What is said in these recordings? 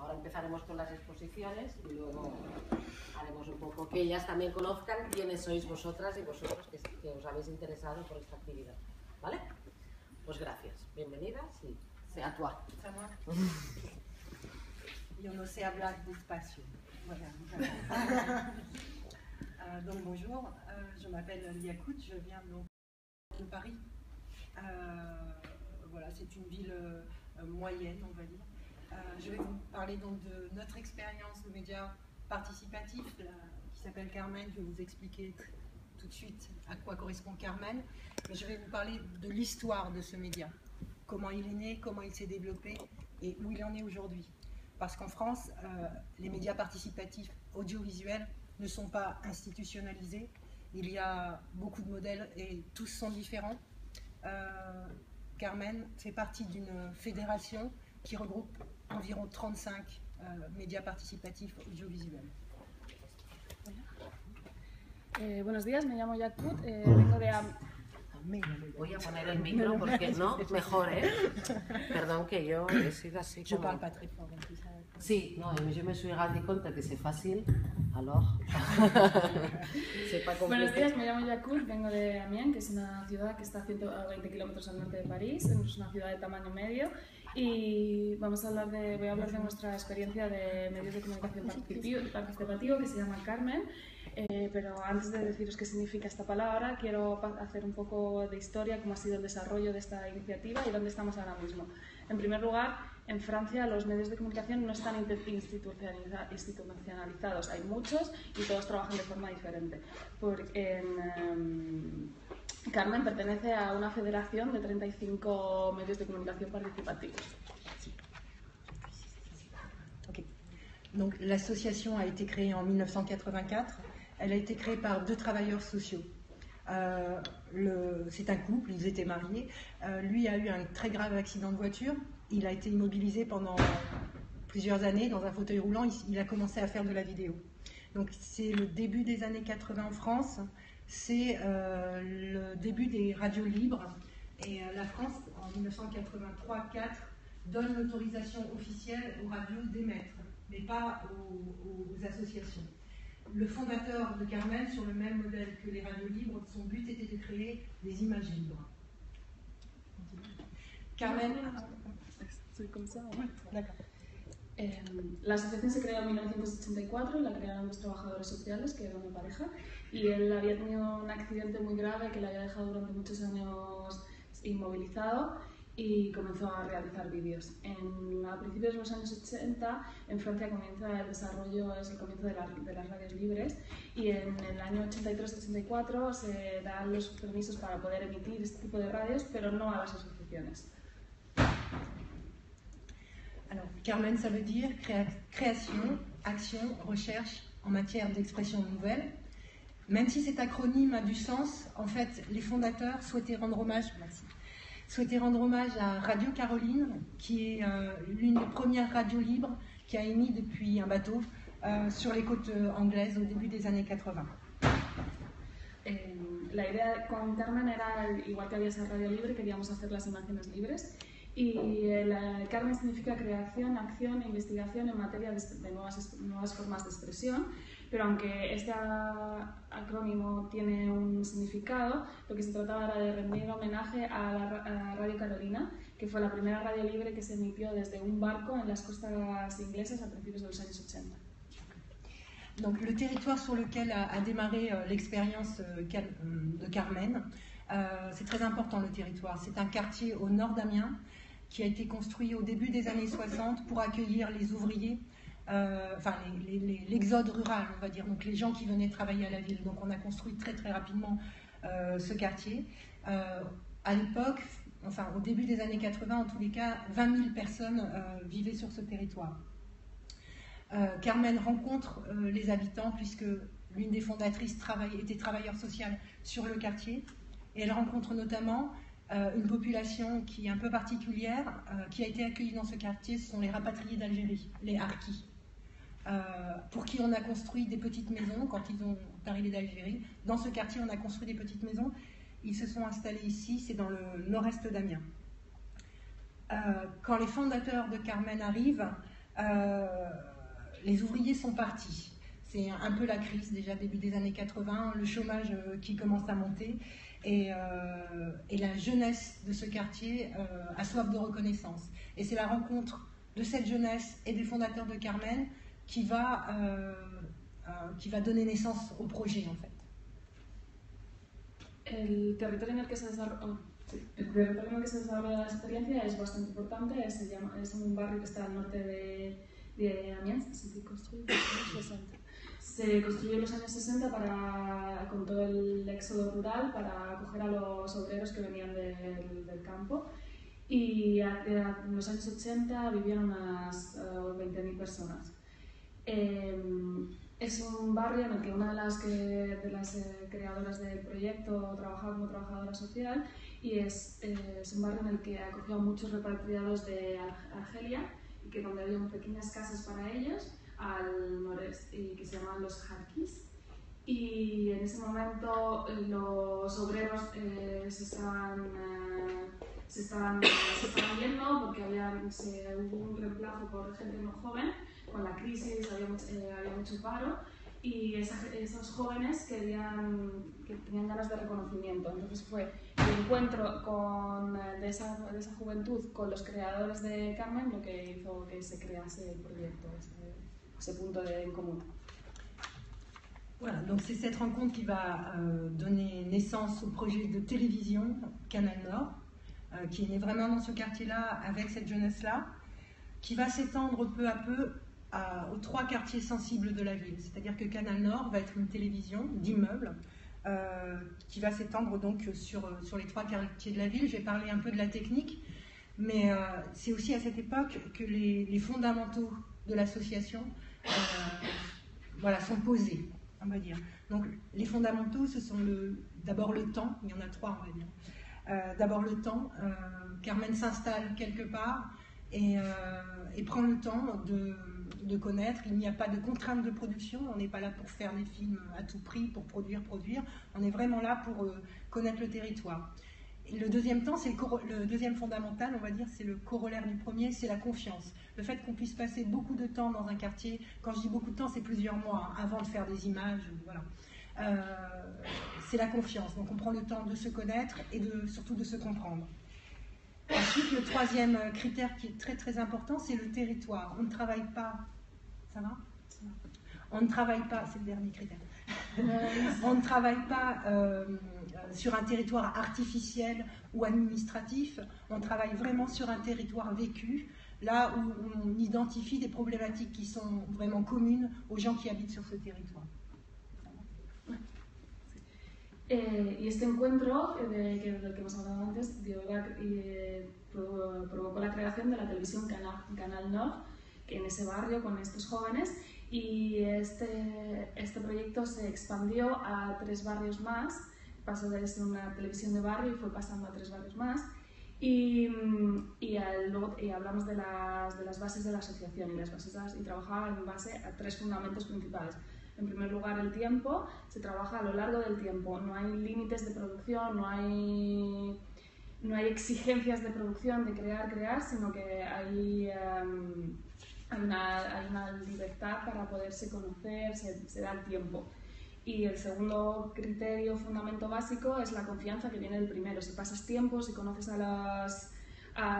Ahora empezaremos con las exposiciones y luego haremos un poco que ellas también conozcan quiénes sois vosotras y vosotros que os habéis interesado por esta actividad. ¿Vale? Pues gracias. Bienvenidas y c'est à toi. C'est à moi. Et on sait hablar despacio. Voilà. Donc bonjour, je m'appelle Liakout, je viens donc de Paris. Voilà, c'est une ville moyenne, on va dire. Je vais vous parler donc de notre expérience de médias participatifs qui s'appelle Carmen. Je vais vous expliquer tout de suite à quoi correspond Carmen. Mais je vais vous parler de l'histoire de ce média. Comment il est né, comment il s'est développé et où il en est aujourd'hui. Parce qu'en France, les médias participatifs audiovisuels ne sont pas institutionnalisés. Il y a beaucoup de modèles et tous sont différents. Carmen fait partie d'une fédération qui regroupe environ 35 médias participatifs audiovisuels. Buenos días, me llamo Liakout, vengo de... Voy a poner el micro porque no, mejor, ¿eh? Perdón que yo he sido así Je como... parle pas très fort en plus. Sí, no, je me suis rendu compte que c'est facile, alors... c'est pas compliqué. Buenos días, me llamo Liakout, vengo de Amiens, que es una ciudad que está a 120 kilómetros al norte de París, es una ciudad de tamaño medio, y voy a hablar de nuestra experiencia de medios de comunicación participativo que se llama Carmen. Pero antes de deciros qué significa esta palabra, quiero hacer un poco de historia, cómo ha sido el desarrollo de esta iniciativa y dónde estamos ahora mismo. En primer lugar, en Francia los medios de comunicación no están institucionalizados, hay muchos y todos trabajan de forma diferente. Carmen pertenece a una federación de 35 medios de comunicación participativos. Okay. Donc l'association a été créée en 1984. Elle a été créée par 2 travailleurs sociaux. C'est un couple, ils étaient mariés. Lui a eu un très grave accident de voiture. Il a été immobilisé pendant plusieurs années dans un fauteuil roulant. Il a commencé à faire de la vidéo. Donc c'est le début des années 80 en France. C'est le début des radios libres. Et la France, en 1983-4, donne l'autorisation officielle aux radios d'émettre, mais pas aux associations. Le fondateur de Carmen, sur le même modèle que les radios libres, son but était de créer des images libres. Carmen... Soy comme ça, ouais. D'accord. La asociación se creó en 1984, la crearon 2 trabajadores sociales, que eran una pareja, y él había tenido un accidente muy grave que le había dejado durante muchos años inmovilizado y comenzó a realizar vídeos. A principios de los años 80, en Francia comienza el desarrollo, es el comienzo de las radios libres, y en el año 83-84 se dan los permisos para poder emitir este tipo de radios, pero no a las asociaciones. Alors, Carmen, ça veut dire création, action, recherche en matière d'expression nouvelle. Même si cet acronyme a du sens, en fait, les fondateurs souhaitaient rendre hommage à Radio Caroline, qui est l'une des premières radios libres qui a émis depuis un bateau sur les côtes anglaises au début des années 80. La idea con Carmen era, igual que había esa radio libre, queríamos hacer las imágenes libres. Y Carmen significa creación, acción e investigación en materia de nuevas formas de expresión, pero aunque este acrónimo tiene un significado, lo que se trataba era de rendir homenaje a Radio Carolina, que fue la primera radio libre que se emitió desde un barco en las costas inglesas a principios de los años 80. Donc le territoire sur lequel a démarré l'expérience de Carmen, c'est très important le territoire. C'est un quartier au nord d'Amiens qui a été construit au début des années 60 pour accueillir les ouvriers, l'exode rural, on va dire, donc les gens qui venaient travailler à la ville. Donc on a construit très très rapidement ce quartier. À l'époque, enfin au début des années 80 en tous les cas, 20 000 personnes vivaient sur ce territoire. Carmen rencontre les habitants puisque l'une des fondatrices était travailleuse sociale sur le quartier, et elle rencontre notamment une population qui est un peu particulière, qui a été accueillie dans ce quartier. Ce sont les rapatriés d'Algérie, les Harkis, pour qui on a construit des petites maisons quand ils ont arrivé d'Algérie. Dans ce quartier, on a construit des petites maisons. Ils se sont installés ici, c'est dans le nord-est d'Amiens. Quand les fondateurs de Carmen arrivent, les ouvriers sont partis. C'est un peu la crise, déjà début des années 80, le chômage qui commence à monter, et la jeunesse de ce quartier a soif de reconnaissance. Et c'est la rencontre de cette jeunesse et des fondateurs de Carmen qui va donner naissance au projet, en fait. El territorio en el que se desarrolla la experiencia es bastante importante, es un barrio que está al norte de Amiens, se construyó en los años 60 con todo el éxodo rural para acoger a los obreros que venían del campo, y en los años 80 vivían unas 20.000 personas. Es un barrio en el que una de las creadoras del proyecto trabajaba como trabajadora social, y es un barrio en el que acogió a muchos repatriados de Argelia, y que donde había pequeñas casas para ellos al noreste, y que se llamaban los Harkis. Y en ese momento los obreros se estaban yendo porque hubo un reemplazo por gente muy joven. Con la crisis había mucho paro, y esos jóvenes que tenían ganas de reconocimiento. Entonces fue el encuentro de esa juventud con los creadores de Carmen lo que hizo que se crease el proyecto, ese punto en común. Voilà, donc c'est cette rencontre qui va donner naissance au projet de télévision Canal Nord, qui est né vraiment dans ce quartier-là, avec cette jeunesse-là, qui va s'étendre peu à peu aux 3 quartiers sensibles de la ville. C'est-à-dire que Canal Nord va être une télévision d'immeubles qui va s'étendre donc sur les 3 quartiers de la ville. J'ai parlé un peu de la technique, mais c'est aussi à cette époque que les fondamentaux de l'association sont posés, on va dire. Donc les fondamentaux, ce sont d'abord le temps, il y en a 3 on va dire. D'abord le temps, Carmen s'installe quelque part et prend le temps de connaître. Il n'y a pas de contrainte de production, on n'est pas là pour faire des films à tout prix, pour produire, on est vraiment là pour connaître le territoire. Et le deuxième temps, c'est le deuxième fondamental, on va dire, c'est le corollaire du premier, c'est la confiance. Le fait qu'on puisse passer beaucoup de temps dans un quartier, quand je dis beaucoup de temps, c'est plusieurs mois, avant de faire des images, voilà. C'est la confiance, donc on prend le temps de se connaître et surtout de se comprendre. Ensuite, le troisième critère qui est très très important, c'est le territoire. On ne travaille pas, ça va ? On ne travaille pas, c'est le dernier critère. On ne travaille pas sur un territoire artificiel ou administratif, on travaille vraiment sur un territoire vécu, là où on identifie des problématiques qui sont vraiment communes aux gens qui habitent sur ce territoire. Y este encuentro del que hemos hablado antes provocó la creación de la televisión Canal Nord, que en ese barrio con estos jóvenes, y este proyecto se expandió a 3 barrios más, pasó de ser una televisión de barrio y fue pasando a 3 barrios más, y hablamos de las bases de la asociación, y trabajaba en base a 3 fundamentos principales. En primer lugar, el tiempo, se trabaja a lo largo del tiempo, no hay límites de producción, no hay exigencias de producción, de crear, sino que hay una libertad para poderse conocer, se da el tiempo. Y el segundo criterio, fundamento básico, es la confianza, que viene del primero. Si pasas tiempo, si conoces a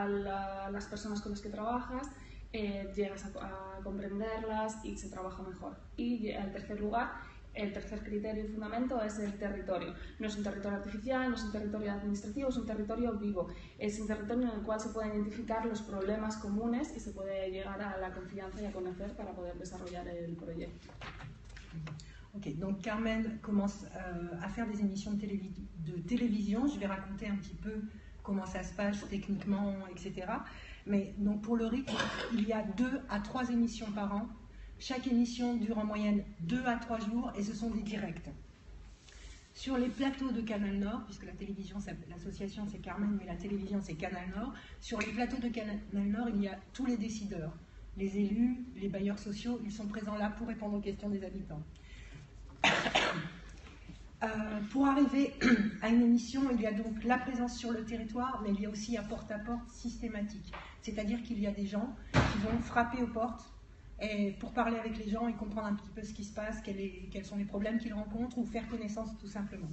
las personas con las que trabajas, llegas a comprenderlas y se trabaja mejor. Y en tercer lugar, el tercer criterio y fundamento es el territorio. No es un territorio artificial, no es un territorio administrativo, es un territorio vivo. Es un territorio en el cual se pueden identificar los problemas comunes y se puede llegar a la confianza y a conocer para poder desarrollar el proyecto. Ok, donc Carmen commence à faire des émissions de télévision. Je vais raconter un petit peu comment ça se passe techniquement, etc. Mais donc pour le rythme, il y a 2 à 3 émissions par an. Chaque émission dure en moyenne 2 à 3 jours et ce sont des directs. Sur les plateaux de Canal Nord, puisque la télévision, l'association c'est Carmen, mais la télévision c'est Canal Nord, sur les plateaux de Canal Nord, il y a tous les décideurs. Les élus, les bailleurs sociaux, ils sont présents là pour répondre aux questions des habitants. Pour arriver à une émission, il y a donc la présence sur le territoire, mais il y a aussi un porte-à-porte systématique. C'est-à-dire qu'il y a des gens qui vont frapper aux portes et pour parler avec les gens et comprendre un petit peu ce qui se passe, quels sont les problèmes qu'ils rencontrent, ou faire connaissance tout simplement.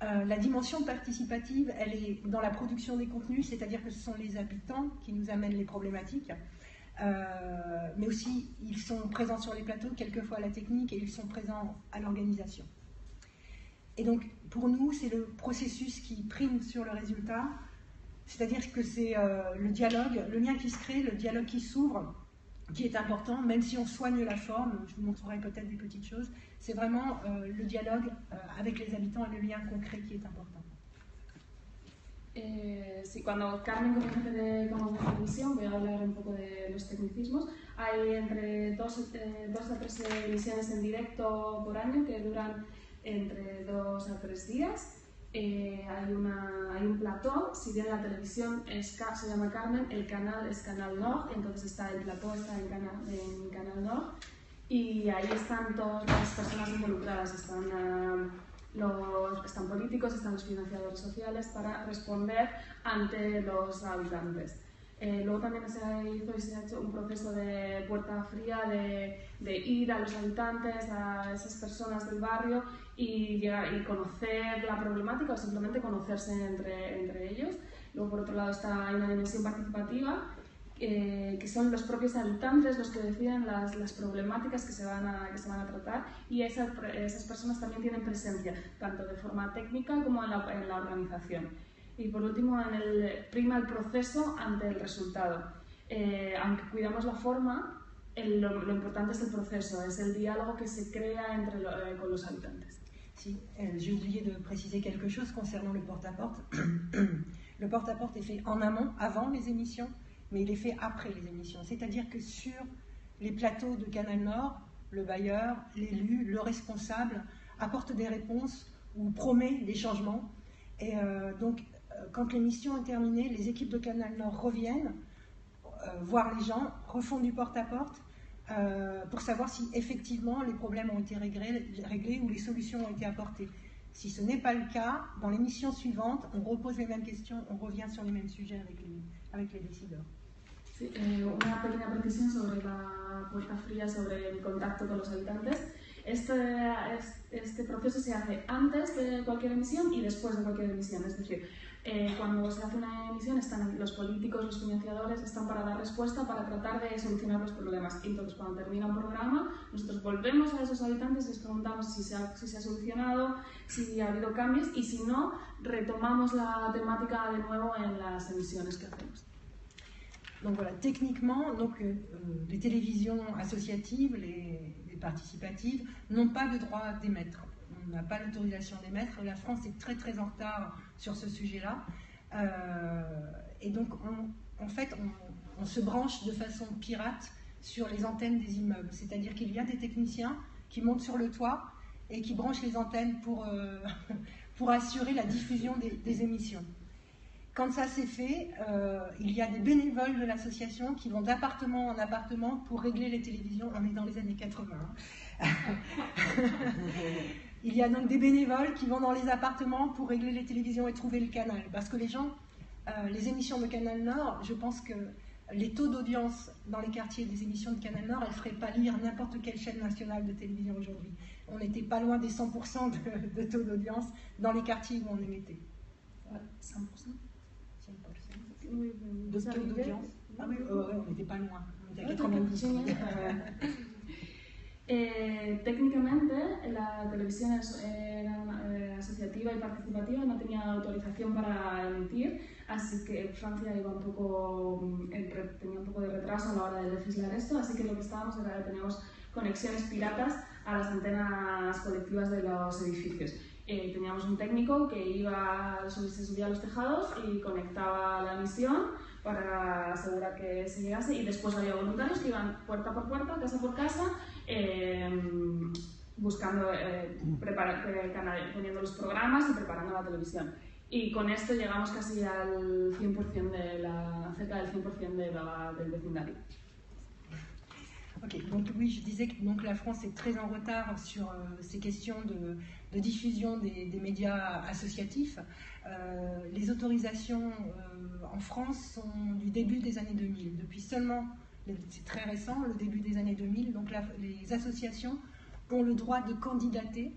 La dimension participative, elle est dans la production des contenus, c'est-à-dire que ce sont les habitants qui nous amènent les problématiques, mais aussi ils sont présents sur les plateaux, quelquefois à la technique, et ils sont présents à l'organisation. Et donc pour nous, c'est le processus qui prime sur le résultat, c'est-à-dire que c'est le dialogue, le lien qui se crée, le dialogue qui s'ouvre, qui est important, même si on soigne la forme. Je vous montrerai peut-être des petites choses. C'est vraiment le dialogue avec les habitants et le lien concret qui est important. Sí, cuando Carmen comienza de canales de televisión, voy a hablar un poco de los tecnicismos. Hay entre 2 a 3 emisiones en directo por año que duran entre 2 a 3 días. Hay un plató, si bien la televisión se llama Carmen, el canal es Canal Nord, entonces el plató está en Canal Nord, y ahí están todas las personas involucradas, están políticos, están los financiadores sociales para responder ante los habitantes. Luego también se hizo y se ha hecho un proceso de puerta fría de ir a los habitantes, a esas personas del barrio y llegar y conocer la problemática o simplemente conocerse entre ellos. Luego por otro lado hay una dimensión participativa que son los propios habitantes los que deciden las problemáticas que se van a tratar, y esas personas también tienen presencia tanto de forma técnica como en la organización. Y por último, prima el proceso ante el resultado. Aunque cuidamos la forma, lo importante es el proceso, es el diálogo que se crea con los habitantes. Si, j'ai oublié de préciser quelque chose concernant le porte-à-porte. Le porte-à-porte est fait en amont, avant les émissions, mais il est fait après les émissions. C'est-à-dire que sur les plateaux de Canal Nord, le bailleur, l'élu, le responsable apporte des réponses ou promet des changements. Et donc, quand l'émission est terminée, les équipes de Canal Nord reviennent voir les gens, refont du porte-à-porte pour savoir si effectivement les problèmes ont été réglés ou les solutions ont été apportées. Si ce n'est pas le cas, dans l'émission suivante, on repose les mêmes questions, on revient sur les mêmes sujets avec les décideurs. Sí, una pequeña precisión sobre la puerta fría, sobre el contacto con los habitantes. Este proceso se hace antes de cualquier emisión y después de cualquier emisión, es decir, cuando se hace una emisión están los políticos, los financiadores, están para dar respuesta, para tratar de solucionar los problemas. Y entonces cuando termina un programa, nosotros volvemos a esos habitantes y les preguntamos si se ha solucionado, si ha habido cambios, y si no, retomamos la temática de nuevo en las emisiones que hacemos. Donc voilà, techniquement, les télévisions associatives, les participatives, n'ont pas le droit d'émettre. On n'a pas l'autorisation d'émettre. La France est très très en retard sur ce sujet-là. Et donc, en fait, on se branche de façon pirate sur les antennes des immeubles. C'est-à-dire qu'il y a des techniciens qui montent sur le toit et qui branchent les antennes pour assurer la diffusion des émissions. Quand ça s'est fait, il y a des bénévoles de l'association qui vont d'appartement en appartement pour régler les télévisions. On est dans les années 80. Il y a donc des bénévoles qui vont dans les appartements pour régler les télévisions et trouver le canal. Parce que les gens, les émissions de Canal Nord, je pense que les taux d'audience dans les quartiers des émissions de Canal Nord, elles ne feraient pas lire n'importe quelle chaîne nationale de télévision aujourd'hui. On n'était pas loin des 100% de taux d'audience dans les quartiers où on émettait. 100%. De taux d'audience. Ah oui, on n'était pas loin. On était à 90. Técnicamente la televisión era asociativa y participativa, no tenía autorización para emitir, así que Francia tenía un poco de retraso a la hora de legislar esto, así que lo que estábamos era que teníamos conexiones piratas a las antenas colectivas de los edificios. Teníamos un técnico que se subía a los tejados y conectaba la emisión para asegurar que se llegase, y después había voluntarios que iban puerta por puerta, casa por casa, buscando, poniendo los programas y preparando la televisión. Y con esto llegamos casi al 100% cerca del 100% del vecindario. Ok, donc oui, je disais que la France est très en retard sur ces questions de diffusion des médias associatifs. Les autorisations en France sont du début des années 2000. Depuis seulement c'est très récent, le début des années 2000, donc les associations ont le droit de candidater.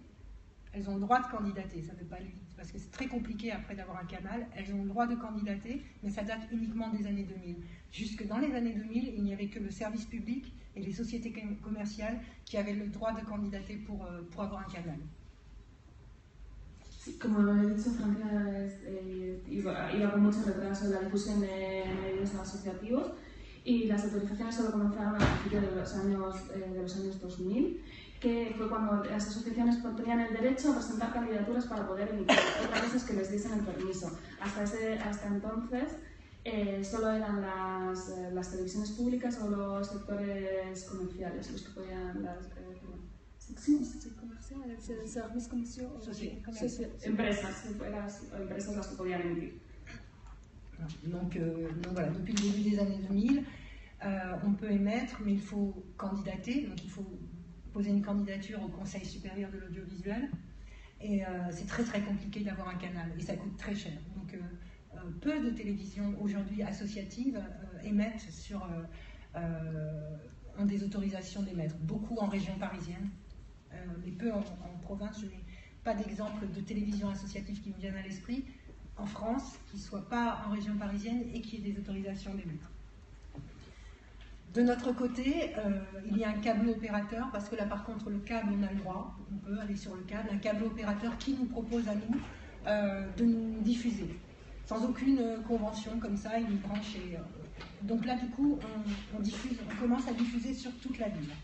Elles ont le droit de candidater, ça ne veut pas lui, parce que c'est très compliqué après d'avoir un canal. Elles ont le droit de candidater, mais ça date uniquement des années 2000. Jusque dans les années 2000, il n'y avait que le service public et les sociétés commerciales qui avaient le droit de candidater pour avoir un canal. Sí, como he dicho, Francia iba con mucho retraso en la difusión de medios asociativos y las autorizaciones solo comenzaron a principios de los años 2000, que fue cuando las asociaciones tenían el derecho a presentar candidaturas para poder emitir. Otra cosa es que les diesen el permiso. Hasta entonces solo eran las televisiones públicas o los sectores comerciales los que podían... empresas las que podían emitir. Donc voilà, depuis le début des années 2000, on peut émettre, mais il faut candidater, donc il faut poser une candidature au Conseil supérieur de l'audiovisuel, et c'est très très compliqué d'avoir un canal, et ça coûte très cher. Donc peu de télévisions aujourd'hui associatives émettent ont des autorisations d'émettre, beaucoup en région parisienne, mais peu en province. Je n'ai pas d'exemple de télévision associative qui me viennent à l'esprit en France qui ne soit pas en région parisienne et qui ait des autorisations d'émettre. De notre côté, il y a un câble opérateur, parce que là par contre le câble on a le droit, on peut aller sur le câble, un câble opérateur qui nous propose à nous de nous diffuser, sans aucune convention comme ça, il nous branche et... donc là du coup on commence à diffuser sur toute la ville.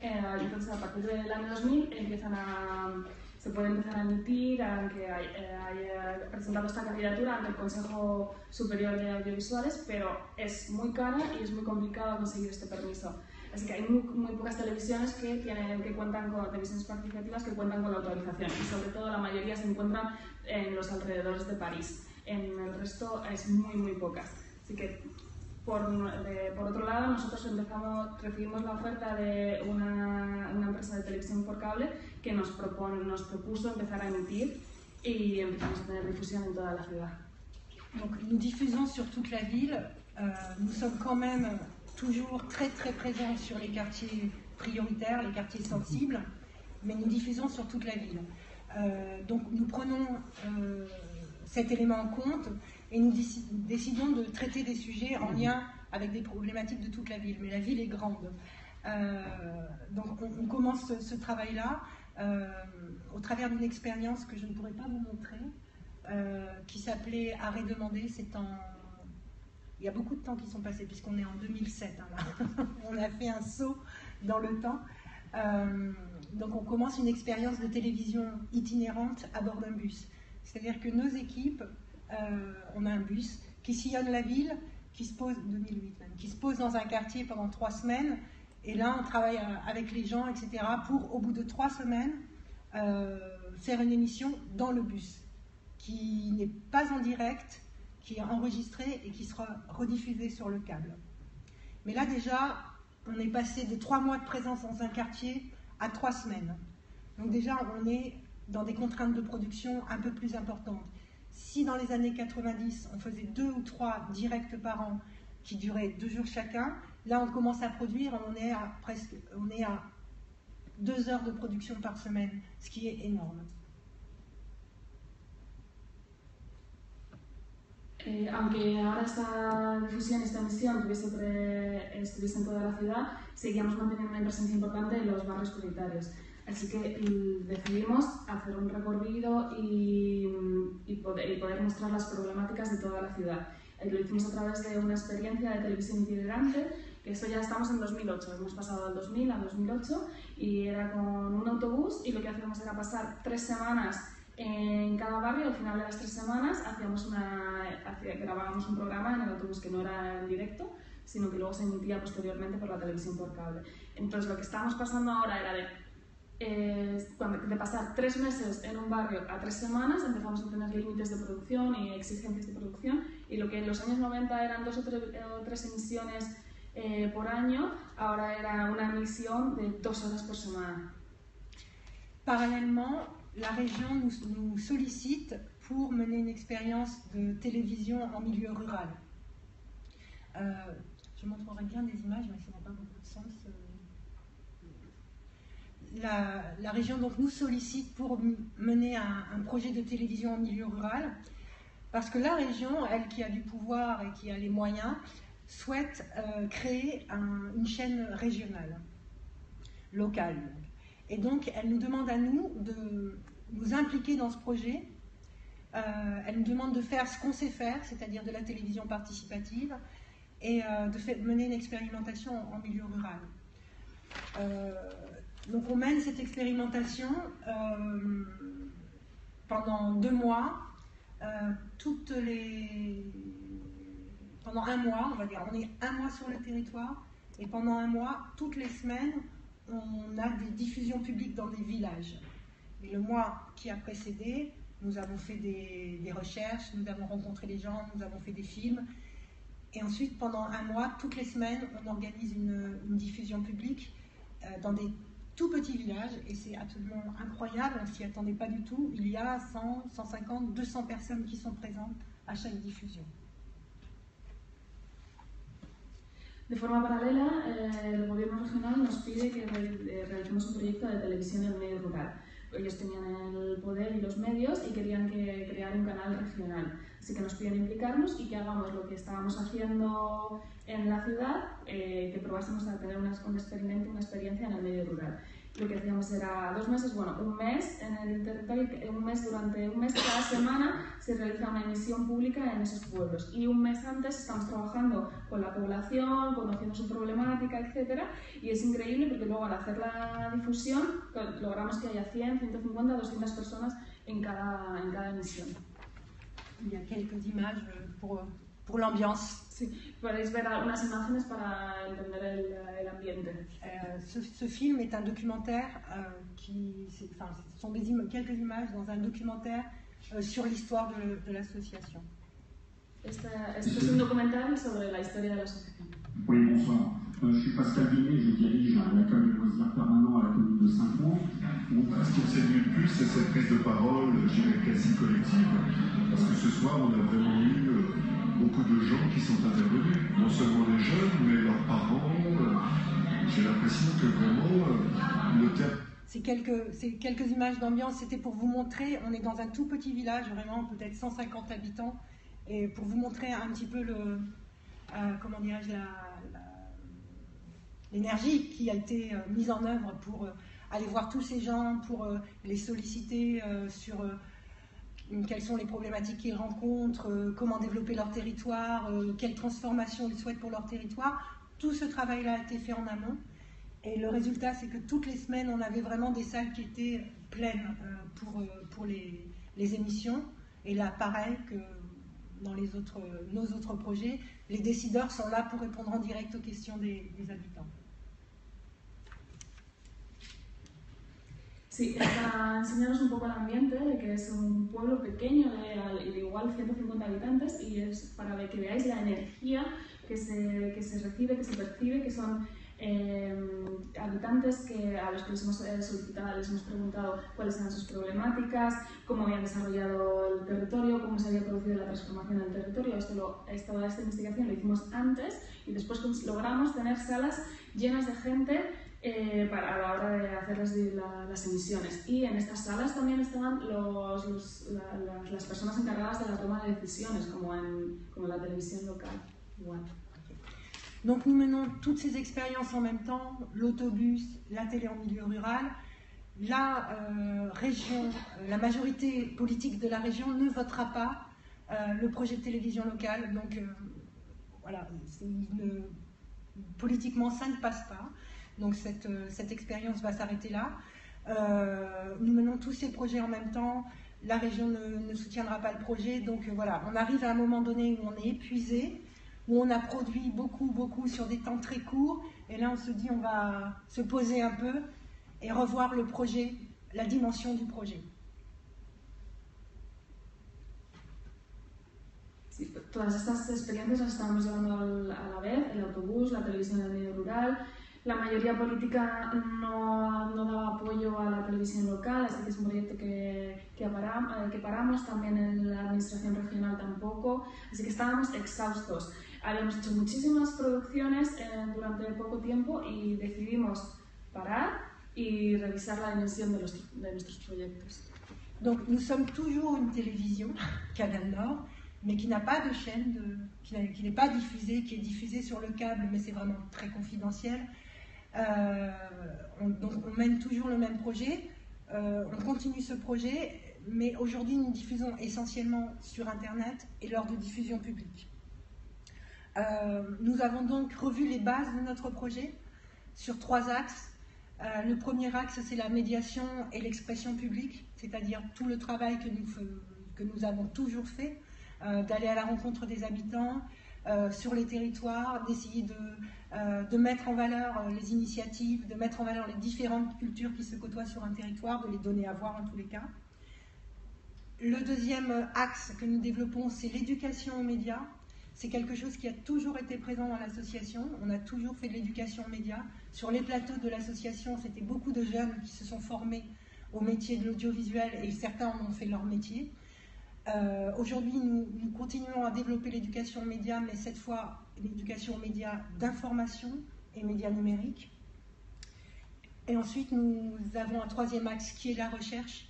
Entonces a partir del año 2000 se puede empezar a emitir, aunque haya presentado esta candidatura ante el Consejo Superior de Audiovisuales, pero es muy cara y es muy complicado conseguir este permiso. Así que hay muy pocas televisiones que cuentan con televisiones participativas que cuentan con la autorización, y sobre todo la mayoría se encuentran en los alrededores de París. En el resto es muy pocas. Así que por otro lado, nosotros recibimos la oferta de una empresa de televisión por cable que nos propuso empezar a emitir y empezamos a tener difusión en toda la ciudad. Donc nous diffusons sur toute la ville, nous sommes quand même toujours très présents sur les quartiers prioritaires, les quartiers sensibles, mais nous diffusons sur toute la ville. Donc nous prenons cet élément en compte et nous décidons de traiter des sujets en lien avec des problématiques de toute la ville, mais la ville est grande. Donc on commence ce travail-là au travers d'une expérience que je ne pourrais pas vous montrer, qui s'appelait Arrêt demandé. Il y a beaucoup de temps qui sont passés, puisqu'on est en 2007. Hein, là. On a fait un saut dans le temps. Donc on commence une expérience de télévision itinérante à bord d'un bus. C'est-à-dire que nos équipes, on a un bus qui sillonne la ville, qui se pose, 2008 même, qui se pose dans un quartier pendant 3 semaines, et là on travaille avec les gens, etc., pour au bout de 3 semaines faire une émission dans le bus, qui n'est pas en direct, qui est enregistrée et qui sera rediffusée sur le câble. Mais là déjà, on est passé de 3 mois de présence dans un quartier à 3 semaines. Donc déjà, on est dans des contraintes de production un peu plus importantes. Si dans les années 90, on faisait 2 ou 3 directs par an qui duraient 2 jours chacun, là on commence à produire, on est à 2 heures de production par semaine, ce qui est énorme. Aunque ahora esta difusión, esta emisión estuviese en toda la ciudad, seguíamos manteniendo una presencia importante en los barrios prioritarios. Así que decidimos hacer un recorrido y poder mostrar las problemáticas de toda la ciudad. Lo hicimos a través de una experiencia de televisión itinerante, que eso ya estamos en 2008, hemos pasado del 2000 al 2008, y era con un autobús, y lo que hacíamos era pasar 3 semanas en cada barrio. Al final de las 3 semanas grabábamos un programa en el autobús que no era en directo, sino que luego se emitía posteriormente por la televisión por cable. Entonces lo que estábamos pasando ahora era de pasar 3 meses en un barrio a 3 semanas, empezamos a tener límites de producción y exigencias de producción, y lo que en los años 90 eran 2 o 3 emisiones por año, ahora era una emisión de 2 horas por semana. Parallèlement, la région nous sollicite pour mener une expérience de télévision en milieu rural. Je montrerai bien des images, mais ça n'a pas beaucoup de sens. La région donc, nous sollicite pour mener un projet de télévision en milieu rural, parce que la région, elle qui a du pouvoir et qui a les moyens, souhaite créer une chaîne régionale, locale. Et donc, elle nous demande à nous de nous impliquer dans ce projet. Elle nous demande de faire ce qu'on sait faire, c'est-à-dire de la télévision participative, et de mener une expérimentation en milieu rural. Donc on mène cette expérimentation pendant 2 mois, pendant 1 mois, on va dire, on est 1 mois sur le territoire, et pendant 1 mois, toutes les semaines, on a des diffusions publiques dans des villages. Et le mois qui a précédé, nous avons fait des recherches, nous avons rencontré les gens, nous avons fait des films. Et ensuite, pendant 1 mois, toutes les semaines, on organise une diffusion publique dans des tout petits villages. Et c'est absolument incroyable, on ne s'y attendait pas du tout. Il y a 100, 150, 200 personnes qui sont présentes à chaque diffusion. De forma paralela, el gobierno regional nos pide que realicemos un proyecto de televisión en medio rural. Ellos tenían el poder y los medios y querían crear un canal regional. Así que nos piden implicarnos y que hagamos lo que estábamos haciendo en la ciudad, que probásemos a tener un experimento, una experiencia en el medio rural. Lo que hacíamos era 2 meses, bueno, 1 mes en el territorio, durante un mes cada semana se realiza una emisión pública en esos pueblos. Y 1 mes antes estamos trabajando con la población, conociendo su problemática, etc. Y es increíble porque luego al hacer la difusión logramos que haya 100, 150, 200 personas en cada emisión. Il y a quelques images pour l'ambiance. Sí, podéis ver algunas imágenes para entender el ambiente. Ce film est un documentaire ce sont quelques images dans un documentaire sur l'histoire de l'association. Este es un documental sobre la historia de la asociación. Oui, bonsoir. Je suis Pascal Binet, je dirige l'accueil et loisirs permanent à la commune de Saint-Ouen. Ce qui me séduit le plus, c'est cette prise de parole, je dirais, quasi collective, parce que ce soir, on a vraiment eu beaucoup de gens qui sont intervenus, non seulement les jeunes, mais leurs parents. J'ai l'impression que vraiment, le terme... Ces quelques images d'ambiance, c'était pour vous montrer, on est dans un tout petit village, vraiment peut-être 150 habitants, et pour vous montrer un petit peu comment dirais-je, l'énergie qui a été mise en œuvre pour aller voir tous ces gens, pour les solliciter sur quelles sont les problématiques qu'ils rencontrent, comment développer leur territoire, quelles transformations ils souhaitent pour leur territoire. Tout ce travail-là a été fait en amont. Et le résultat, c'est que toutes les semaines, on avait vraiment des salles qui étaient pleines pour les émissions. Et là, pareil que dans nos autres projets, les décideurs sont là pour répondre en direct aux questions des habitants. Sí, para enseñaros un poco el ambiente, de que es un pueblo pequeño de igual 150 habitantes, y es para que veáis la energía que se recibe, que se percibe, que son habitantes a los que les hemos solicitado, les hemos preguntado cuáles eran sus problemáticas, cómo habían desarrollado el territorio, cómo se había producido la transformación del territorio. Toda esta investigación lo hicimos antes y después logramos tener salas llenas de gente a la hora de hacer las emisiones. Y en estas salas también estaban las personas encargadas de la toma de decisiones, como la televisión local. Igual. Donc nous menons toutes ces expériences en même temps, l'autobus, la télé en milieu rural. La région, la majorité politique de la région ne votera pas le projet de télévision locale. Donc voilà, politiquement ça ne passe pas. Donc cette expérience va s'arrêter là. Nous menons tous ces projets en même temps. La région ne soutiendra pas le projet. Donc voilà, on arrive à un moment donné où on est épuisé, où on a produit beaucoup sur des temps très courts, et là on se dit on va se poser un peu et revoir le projet, la dimension du projet. Sí, todas estas experiencias las estábamos llevando a la vez, el autobús, la televisión en el medio rural, La mayoría política no daba apoyo a la televisión local, así que es un proyecto que paramos, también en la administración regional tampoco, así que estábamos exhaustos. Habíamos hecho muchísimas producciones durante poco tiempo y decidimos parar y revisar la dimensión de nuestros proyectos. Donc nous sommes toujours une télévision, Canal Nord, mais qui n'a pas de chaîne, qui n'est pas diffusée, qui est diffusée sur le câble, mais c'est vraiment très confidentiel. Donc on mène toujours le même projet, on continue ce projet, mais aujourd'hui nous diffusons essentiellement sur Internet et lors de diffusion publique. Nous avons donc revu les bases de notre projet sur 3 axes. Le premier axe, c'est la médiation et l'expression publique, c'est-à-dire tout le travail que nous avons toujours fait, d'aller à la rencontre des habitants sur les territoires, d'essayer de mettre en valeur les initiatives, de mettre en valeur les différentes cultures qui se côtoient sur un territoire, de les donner à voir en tous les cas. Le deuxième axe que nous développons, c'est l'éducation aux médias. C'est quelque chose qui a toujours été présent dans l'association. On a toujours fait de l'éducation aux médias. Sur les plateaux de l'association, c'était beaucoup de jeunes qui se sont formés au métier de l'audiovisuel et certains en ont fait leur métier. Aujourd'hui, nous continuons à développer l'éducation aux médias, mais cette fois, l'éducation aux médias d'information et médias numériques. Et ensuite, nous avons un troisième axe qui est la recherche.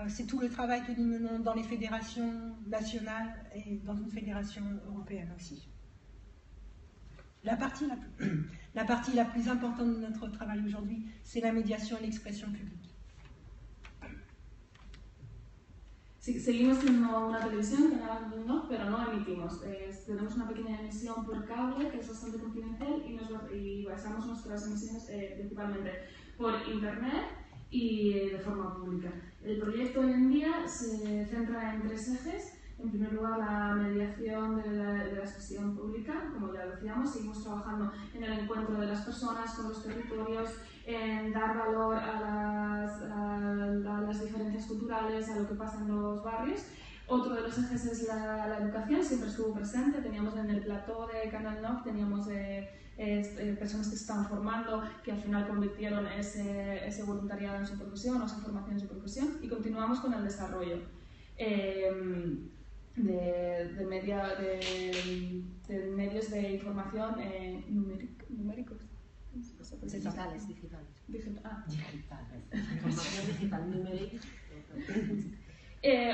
C'est tout le travail que nous menons dans les fédérations nationales et dans une fédération européenne aussi. La partie la plus importante de notre travail aujourd'hui, c'est la médiation et l'expression publique. Sí, seguimos siendo una televisión, Canal Nord, pero no emitimos. Tenemos una pequeña emisión por cable que es bastante confidencial y basamos nuestras emisiones principalmente por internet y de forma pública. El proyecto hoy en día se centra en 3 ejes. En primer lugar, la mediación de la expresión pública, como ya decíamos, seguimos trabajando en el encuentro de las personas con los territorios, en dar valor a las diferencias culturales, a lo que pasa en los barrios. Otro de los ejes es la educación, siempre estuvo presente, teníamos en el plató de Canal Nord, teníamos personas que se estaban formando, que al final convirtieron ese voluntariado en su profesión o esa formación en su profesión, y continuamos con el desarrollo de medios de información numéricos. Digitales. Información digital, numérica.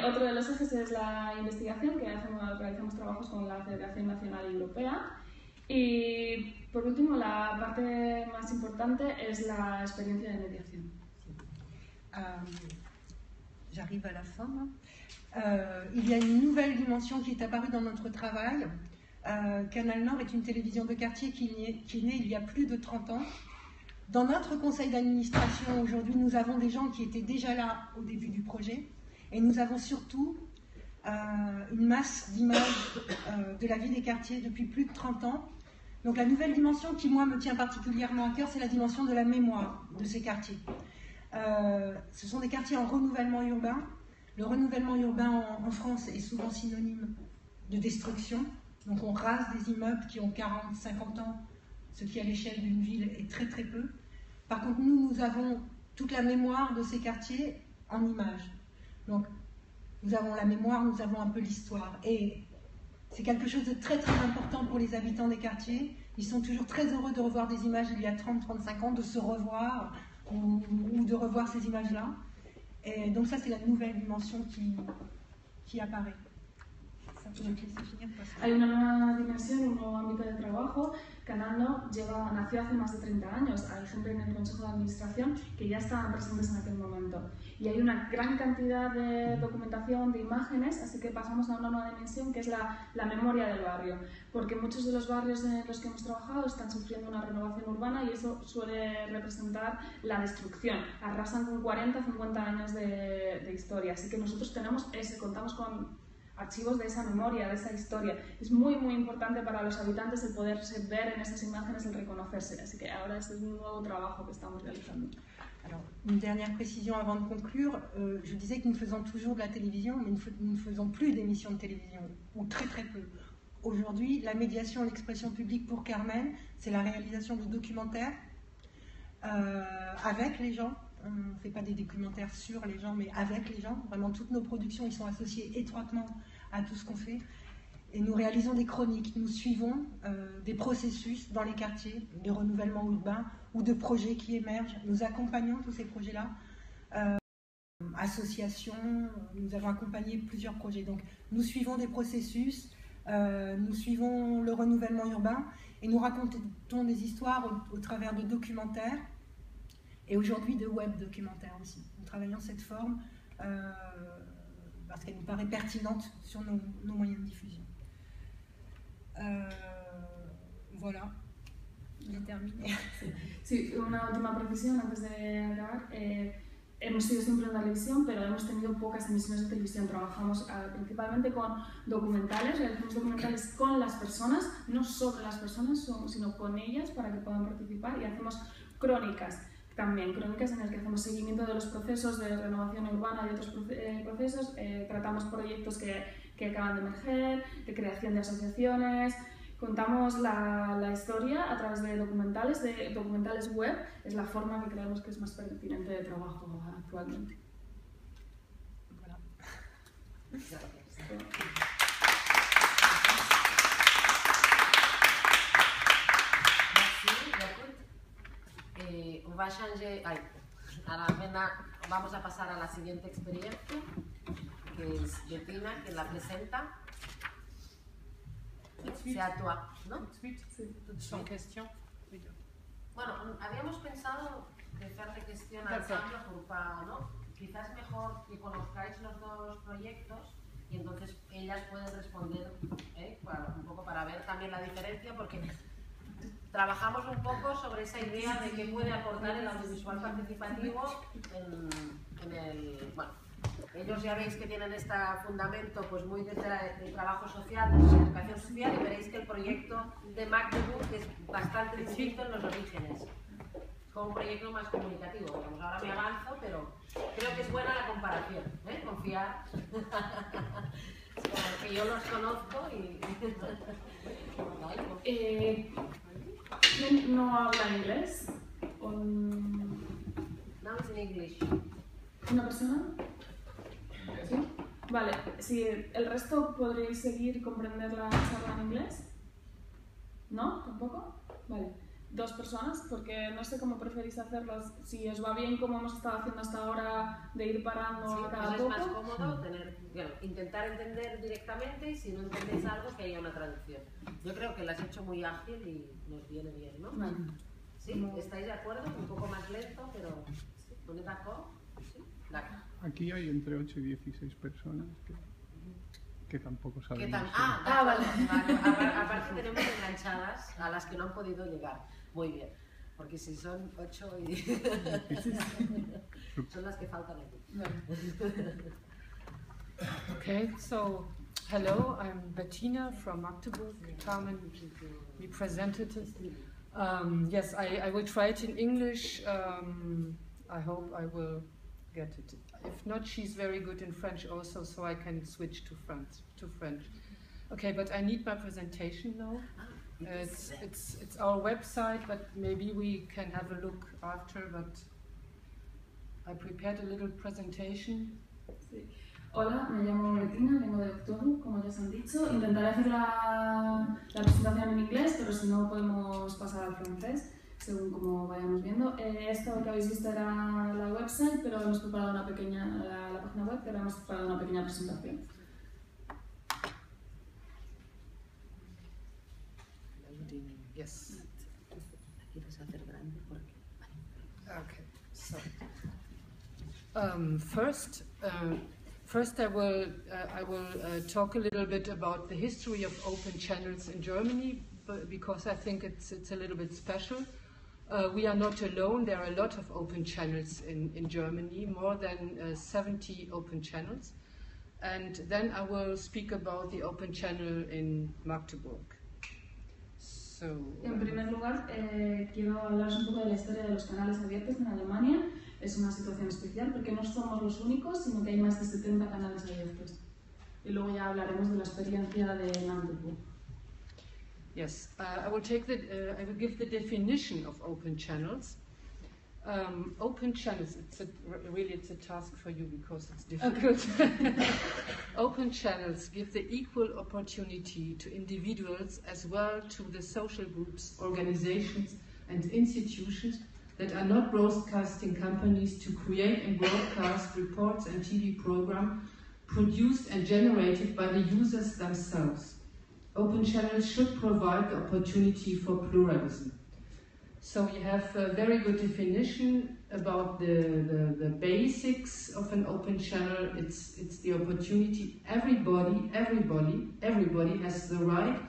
Otro de los ejes es la investigación, que realizamos trabajos con la Federación Nacional y Europea. Y por último, la parte más importante es la experiencia de mediación. J'arrive à la fin. Il y a une nouvelle dimension qui est apparue dans notre travail. Canal Nord est une télévision de quartier qui est née il y a plus de 30 ans. Dans notre conseil d'administration, aujourd'hui, nous avons des gens qui étaient déjà là au début du projet. Et nous avons surtout une masse d'images de la vie des quartiers depuis plus de 30 ans. Donc la nouvelle dimension qui, moi, me tient particulièrement à cœur, c'est la dimension de la mémoire de ces quartiers. Ce sont des quartiers en renouvellement urbain. Le renouvellement urbain en France est souvent synonyme de destruction. Donc on rase des immeubles qui ont 40, 50 ans, ce qui à l'échelle d'une ville est très très peu. Par contre, nous avons toute la mémoire de ces quartiers en images. Donc nous avons la mémoire, nous avons un peu l'histoire. Et c'est quelque chose de très très important pour les habitants des quartiers. Ils sont toujours très heureux de revoir des images d'il y a 30-35 ans, de se revoir ou de revoir ces images-là. Et donc ça, c'est la nouvelle dimension qui apparaît. Hay una nueva dimensión, un nuevo ámbito de trabajo. Canal Nord nació hace más de 30 años. Hay gente en el Consejo de Administración que ya estaban presentes en aquel momento. Y hay una gran cantidad de documentación, de imágenes, así que pasamos a una nueva dimensión que es la memoria del barrio. Porque muchos de los barrios en los que hemos trabajado están sufriendo una renovación urbana y eso suele representar la destrucción. Arrasan con 40, 50 años de historia. Así que nosotros contamos con archivos de esa memoria, de esa historia. Es muy muy importante para los habitantes el poderse ver en esas imágenes, el reconocerse. Así que ahora es un nuevo trabajo que estamos realizando. Alors, une dernière précision avant de conclure. Je disais que nous faisons toujours de la télévision, mais nous ne faisons plus d'émissions de télévision, ou très très peu. Aujourd'hui, la médiation et l'expression publique pour Carmen, c'est la réalisation de documentaires avec les gens. On ne fait pas des documentaires sur les gens, mais avec les gens. Vraiment, toutes nos productions, ils sont associés étroitement à tout ce qu'on fait. Et nous réalisons des chroniques. Nous suivons des processus dans les quartiers de renouvellement urbain ou de projets qui émergent. Nous accompagnons tous ces projets-là. Associations, nous avons accompagné plusieurs projets. Donc, nous suivons des processus, nous suivons le renouvellement urbain et nous racontons des histoires au travers de documentaires et aujourd'hui de web documentaires aussi. Nous travaillons cette forme parce qu'elle nous paraît pertinente sur nos moyens de diffusion. Voilà, j'ai terminé. Sí, una última precisión antes de acabar. Hemos sido siempre en la televisión, pero hemos tenido pocas emisiones de televisión. Trabajamos principalmente con documentales, realizamos documentales con las personas, no sobre las personas, sino con ellas para que puedan participar, y hacemos crónicas también, crónicas en las que hacemos seguimiento de los procesos de renovación urbana y otros procesos, tratamos proyectos que acaban de emerger, de creación de asociaciones. Contamos la historia a través de documentales web, es la forma que creemos que es más pertinente de trabajo actualmente. Voilà. Merci, Yacoub. On va changer. Vamos a pasar a la siguiente experiencia, que es Bettina, que la presenta. C'est à toi, ¿no? Sans question. Bueno, habíamos pensado de hacer de gestión al cambio, ¿no? Quizás mejor que conozcáis los dos proyectos y entonces ellas pueden responder un poco para ver también la diferencia, porque trabajamos un poco sobre esa idea de qué puede aportar el audiovisual participativo en el... Bueno, ellos ya veis que tienen este fundamento pues muy desde el trabajo social, de la educación social, y veréis que el proyecto de Magdeburg es bastante distinto en los orígenes, con un proyecto más comunicativo. Digamos, ahora me avanzo, pero creo que es buena la comparación, confiar, que yo los conozco y... ¿No habla inglés? Now it's in English. ¿Una persona? ¿Sí? Vale, si el resto podréis seguir y comprender la charla en inglés. ¿No? ¿Tampoco? Vale. 2 personas, porque no sé cómo preferís hacerlas. Si os va bien como hemos estado haciendo hasta ahora, de ir parando sí, cada pues poco. Es más cómodo intentar entender directamente, y si no entendéis algo, que haya una traducción. Yo creo que la has hecho muy ágil y nos viene bien, ¿no? Vale. ¿Sí? ¿Estáis de acuerdo? Un poco más lento, pero... ¿Dónde está? ¿Sí? Aquí hay entre 8 y 16 personas que tampoco sabemos. Vale. Aparte tenemos enganchadas a las que no han podido llegar. Muy bien. Porque si son 8 y... son las que faltan aquí. Okay, so hello, I'm Bettina from Magdeburg. Carmen representative. Yes, I will try it in English. I hope I will get it. If not, she's very good in French also, so I can switch to French. Okay, but I need my presentation now. It's our website, but maybe we can have a look after. But I prepared a little presentation. Sí. Hola, me llamo Bettina, vengo de Octobu, como ya os han dicho. Intentaré hacer la presentación en inglés, pero si no podemos pasar al francés, según como vayamos viendo. Esto que habéis visto era la website, pero hemos preparado una pequeña, la página web, pero hemos preparado una pequeña presentación. Yes. ¿Quieres hacer grande? Okay. So, first I will talk a little bit about the history of open channels in Germany, because I think it's a little bit special. We are not alone. There are a lot of open channels in Germany, more than 70 open channels. And then I will speak about the open channel in Magdeburg. En primer lugar, quiero hablaros un poco de la historia de los canales abiertos en Alemania. Es una situación especial porque no somos los únicos, sino que hay más de 70 canales abiertos. Y luego ya hablaremos de la experiencia de Magdeburg. Yes, I will give the definition of open channels. Open channels, really it's a task for you because it's difficult. Open channels give the equal opportunity to individuals as well to the social groups, organizations and institutions that are not broadcasting companies to create and broadcast reports and TV programs produced and generated by the users themselves. Open channels should provide the opportunity for pluralism. So you have a very good definition about the basics of an open channel. It's the opportunity. Everybody has the right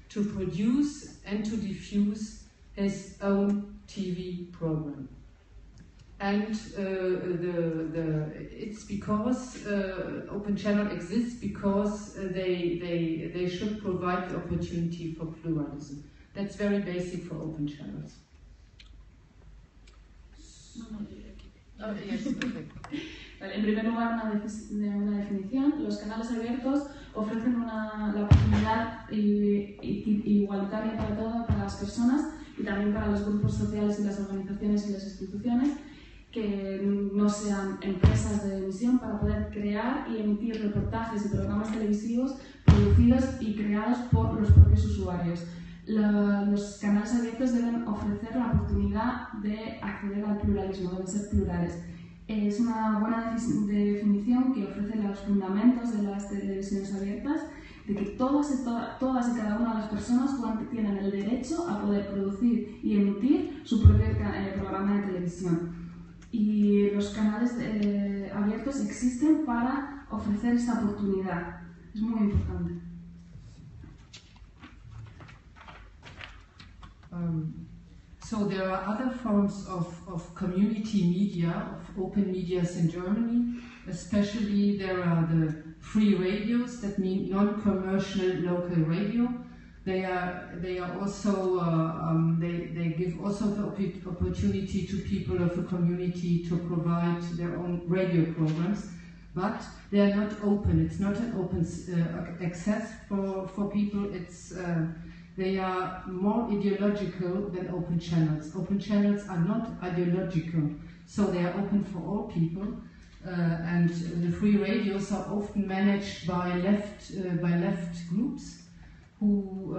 to produce and to diffuse his own TV program. And it's because open channel exists because they should provide the opportunity for pluralism. That's very basic for open channels. Yes, perfect. Vale, en primer lugar, una definición. Los canales abiertos ofrecen la oportunidad igualitaria para las personas y también para los grupos sociales y las organizaciones y las instituciones que no sean empresas de emisión para poder crear y emitir reportajes y programas televisivos producidos y creados por los propios usuarios. Los canales abiertos deben ofrecer la oportunidad de acceder al pluralismo, deben ser plurales. Es una buena definición que ofrece los fundamentos de las televisiones abiertas, de que todas y cada una de las personas tienen el derecho a poder producir y emitir su propio programa de televisión. Y los canales abiertos existen para ofrecer esta oportunidad. Es muy importante. So there are other forms of community media, of open medias in Germany. Especially there are the free radios, that mean non-commercial local radio. They are also they give also the opportunity to people of the community to provide their own radio programs, but they are not open. It's not an open access for people. It's they are more ideological than open channels. Open channels are not ideological, so they are open for all people. And the free radios are often managed by left groups who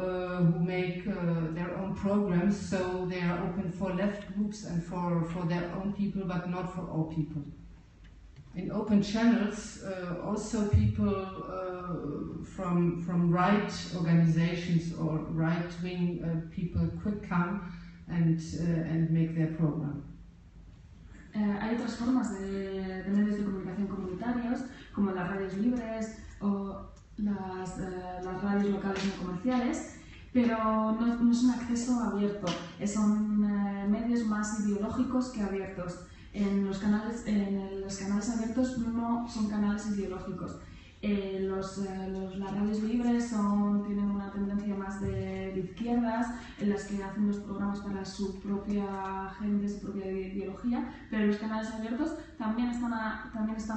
make their own programs. So they are open for left groups and for their own people, but not for all people. In open channels, also people from right organizations or right-wing people could come and make their program. Hay otras formas de medios de comunicación comunitarios, como las radios libres o las radios locales no comerciales, pero no es un acceso abierto, son medios más ideológicos que abiertos. Los canales abiertos no son canales ideológicos. Las radios libres tienen una tendencia más de izquierdas, en las que hacen los programas para su propia gente, su propia ideología, pero los canales abiertos también están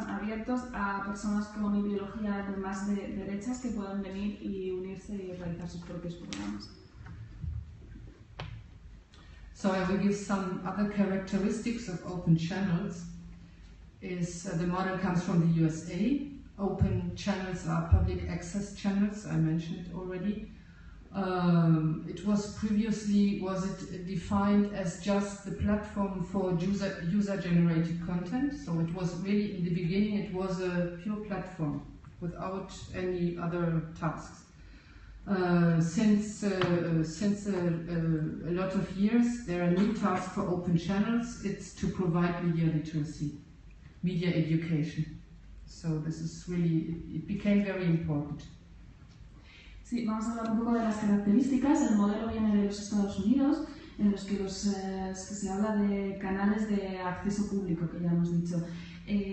abiertos a personas con ideología más de derechas que puedan venir y unirse y realizar sus propios programas. So I will give some other characteristics of open channels. The model comes from the USA. Open channels are public access channels, I mentioned it already. It was previously defined as just the platform for user-generated content. So it was really, in the beginning, it was a pure platform without any other tasks. Since a lot of years, there are new tasks for open channels. It's to provide media literacy, media education. So this is really, it became very important. Sí, vamos a hablar un poco de las características. El modelo viene de los Estados Unidos, en los que se habla de canales de acceso público, que ya hemos dicho.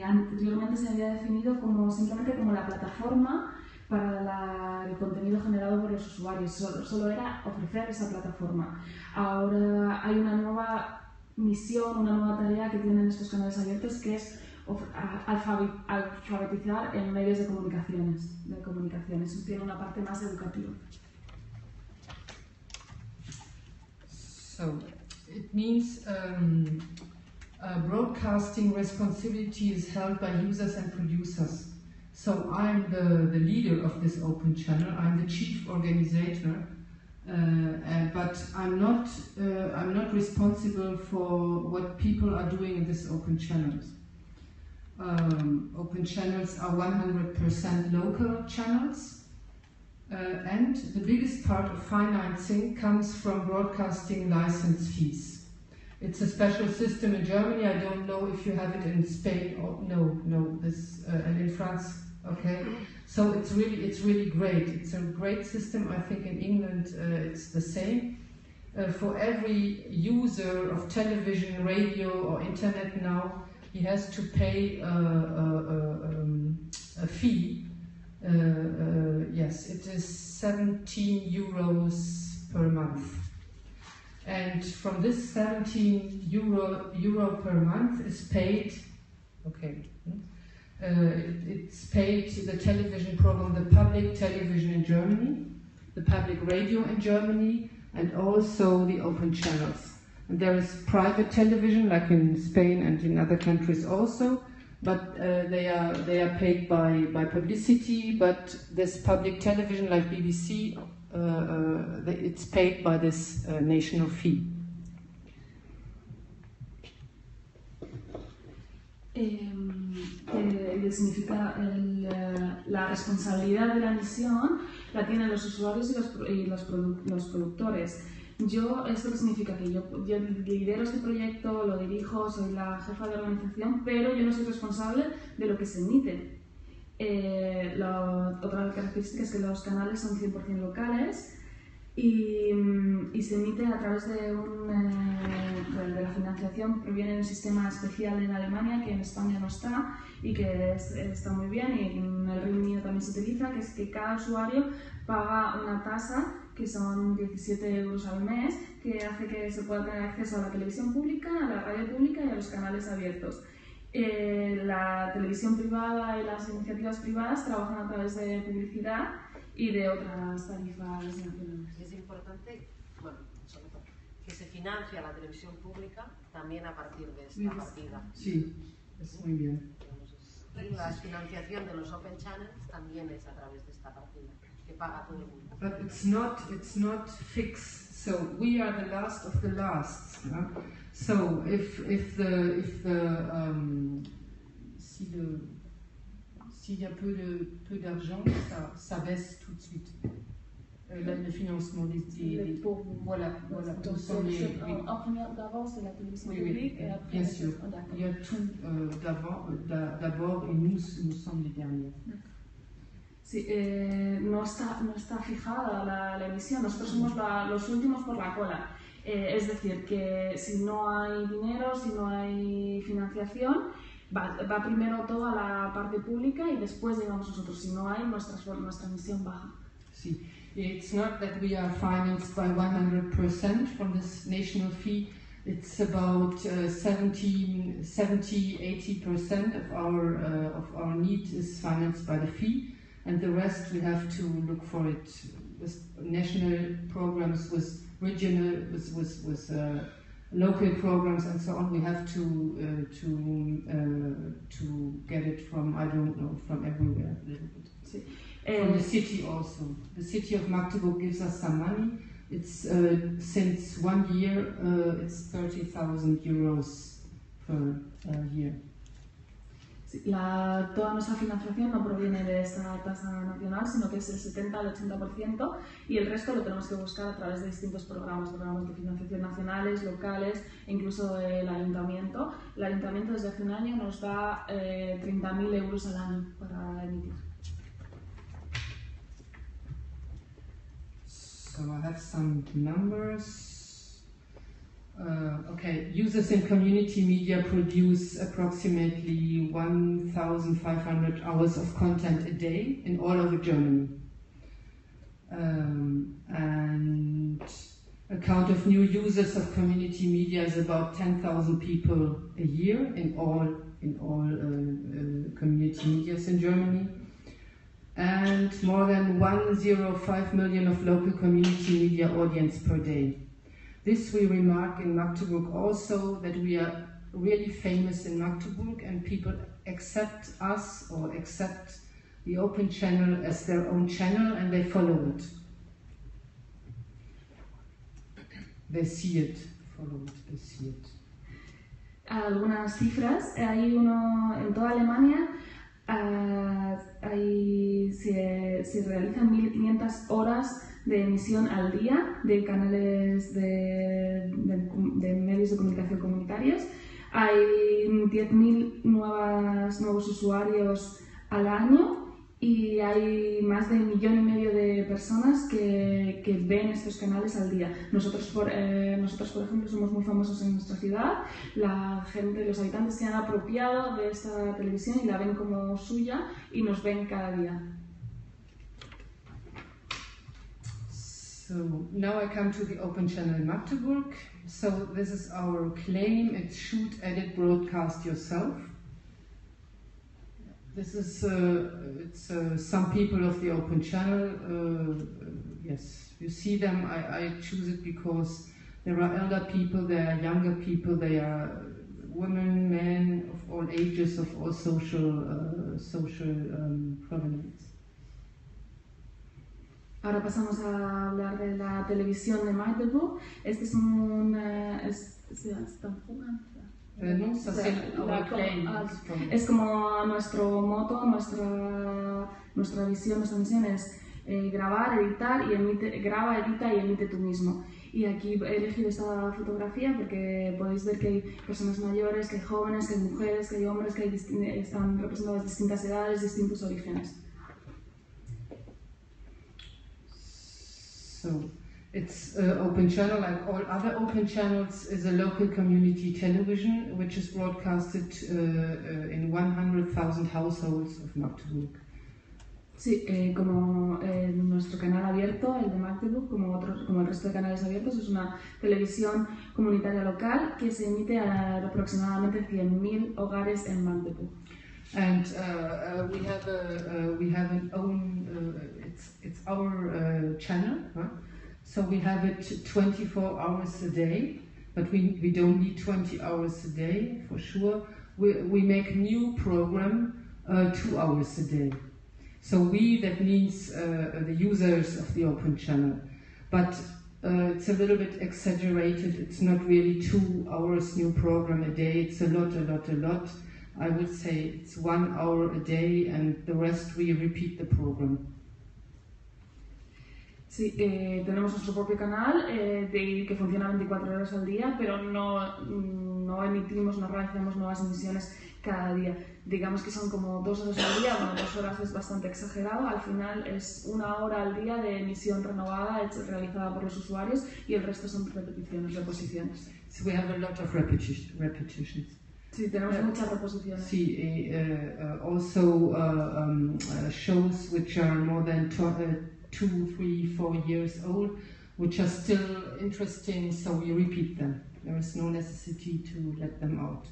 Anteriormente se había definido simplemente como la plataforma para el contenido generado por los usuarios. Solo era ofrecer esa plataforma. Ahora hay una nueva misión, una nueva tarea que tienen estos canales abiertos, que es alfabetizar en medios de comunicaciones. Eso tiene una parte más educativa. So it means broadcasting responsibility is held by users and producers. So I'm the leader of this open channel. I'm the chief organizer, but I'm not responsible for what people are doing in this open channels. Open channels are 100% local channels, and the biggest part of financing comes from broadcasting license fees. It's a special system in Germany. I don't know if you have it in Spain or no. This and in France. Okay, so it's really great. It's a great system. I think in England it's the same. For every user of television, radio, or internet now, he has to pay a fee. Yes, it is 17 euros per month. And from this 17 euro per month is paid, okay, it's paid the television program, the public television in Germany, the public radio in Germany, and also the open channels. And there is private television, like in Spain and in other countries also, but they are paid by publicity. But this public television, like BBC, it's paid by this national fee. Significa la responsabilidad de la emisión la tienen los usuarios y los productores. Esto que significa que yo lidero este proyecto, lo dirijo, soy la jefa de organización, pero yo no soy responsable de lo que se emite. Otra característica es que los canales son 100% locales y se emite a través de la financiación, proviene de un sistema especial en Alemania que en España no está y que está muy bien, y en el Reino Unido también se utiliza, que es que cada usuario paga una tasa que son 17 euros al mes, que hace que se pueda tener acceso a la televisión pública, a la radio pública y a los canales abiertos. La televisión privada y las iniciativas privadas trabajan a través de publicidad y de otras tarifas nacionales. Es importante, bueno, que se financia la televisión pública también a partir de esta partida. Sí, es muy bien. Y la financiación de los open channels también es a través de esta partida, que paga todo el mundo. But it's not fixed. So we are the last of the last. Yeah? So s'il y a peu d'argent, ça baisse tout de suite. Le financement des voilà. En d'abord, c'est la télévision publique et après... Bien sûr. Il y a tout d'abord et nous sommes les derniers. Sí, no está fijada la emisión, nosotros somos los últimos por la cola. Es decir, que si no hay dinero, si no hay financiación, va primero toda la parte pública y después llegamos nosotros. Si no hay, nuestra emisión baja. Sí. It's not that we are financed by 100% from this national fee. It's about 70-80% of our need is financed by the fee, and the rest we have to look for it with national programs, with regional, with local programs, and so on. We have to get it from, I don't know, from everywhere a little bit. Sí. From the city also. The city of Magdeburg gives us some money. It's since 1 year, it's 30,000 euros per year. Sí, toda nuestra financiación no proviene de esta tasa nacional, sino que es el 70 al 80%, y el resto lo tenemos que buscar a través de distintos programas de financiación nacionales, locales, e incluso el ayuntamiento. El ayuntamiento desde hace un año nos da 30.000 euros al año para emitir. So I have some numbers. Okay, users in community media produce approximately 1,500 hours of content a day in all over Germany. And a count of new users of community media is about 10,000 people a year in all community medias in Germany. And more than 105 million of local community media audience per day. This we remark in Magdeburg also, that we are really famous in Magdeburg, and people accept us or accept the Open Channel as their own channel, and they follow it. They see it, follow it, they see it. Algunas cifras, hay uno en toda Alemania, se realizan 1.500 horas de emisión al día de canales de medios de comunicación comunitarios. Hay 10.000 nuevos usuarios al año y hay más de 1,5 millones de personas que ven estos canales al día. Nosotros, por ejemplo, somos muy famosos en nuestra ciudad. La gente, los habitantes se han apropiado de esta televisión y la ven como suya y nos ven cada día. So now I come to the Open Channel in Magdeburg. So this is our claim. It's shoot, edit, broadcast yourself. This is some people of the Open Channel. Yes, you see them. I choose it because there are elder people, there are younger people, there are women, men of all ages, of all social provenance. Ahora pasamos a hablar de la televisión de Magdeburg. Este es un... es como nuestro moto, nuestra visión, nuestra misión es grabar, editar y graba, edita y emite tú mismo. Y aquí he elegido esta fotografía porque podéis ver que hay personas mayores, que hay jóvenes, que hay mujeres, que hay hombres, que están representadas distintas edades, distintos orígenes. So, it's Open Channel, like all other Open Channels, is a local community television which is broadcasted in 100,000 households of Magdeburg. Sí, como nuestro canal abierto, el de Magdeburg, como el resto de canales abiertos, es una televisión comunitaria local que se emite a aproximadamente 100.000 hogares en Magdeburg. And we have an own, it's our channel, huh? So we have it 24 hours a day, but we don't need 20 hours a day, for sure. We make a new program 2 hours a day. So we, that means the users of the Open Channel. But it's a little bit exaggerated, it's not really 2 hours new program a day, it's a lot. I would say it's 1 hour a day and the rest we repeat the program. Sí, tenemos nuestro propio canal que funciona 24 horas al día, pero no emitimos, no realizamos nuevas emisiones cada día. Digamos que son como 2 horas al día, bueno, 2 horas es bastante exagerado, al final es 1 hora al día de emisión renovada, realizada por los usuarios, y el resto son repeticiones, reposiciones. So we have a lot of repetitions. Sí, tenemos muchas reposiciones. Sí, also shows which are more than 2, 3, 4 years old, which are still interesting, so we repeat them. There is no necessity to let them out.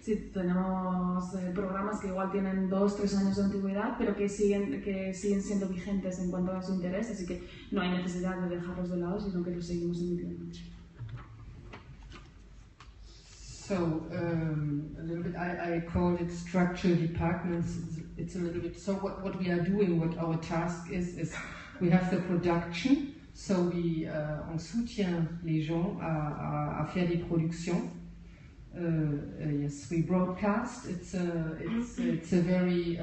Sí, tenemos programas que igual tienen 2, 3 años de antigüedad, pero que siguen siendo vigentes en cuanto a su interés, así que no hay necesidad de dejarlos de lado, sino que los seguimos emitiendo. So, a little bit, I call it structural departments. It's a little bit, so what we are doing, what our task is we have the production, so on soutient les gens à faire des productions. Yes, we broadcast. It's a very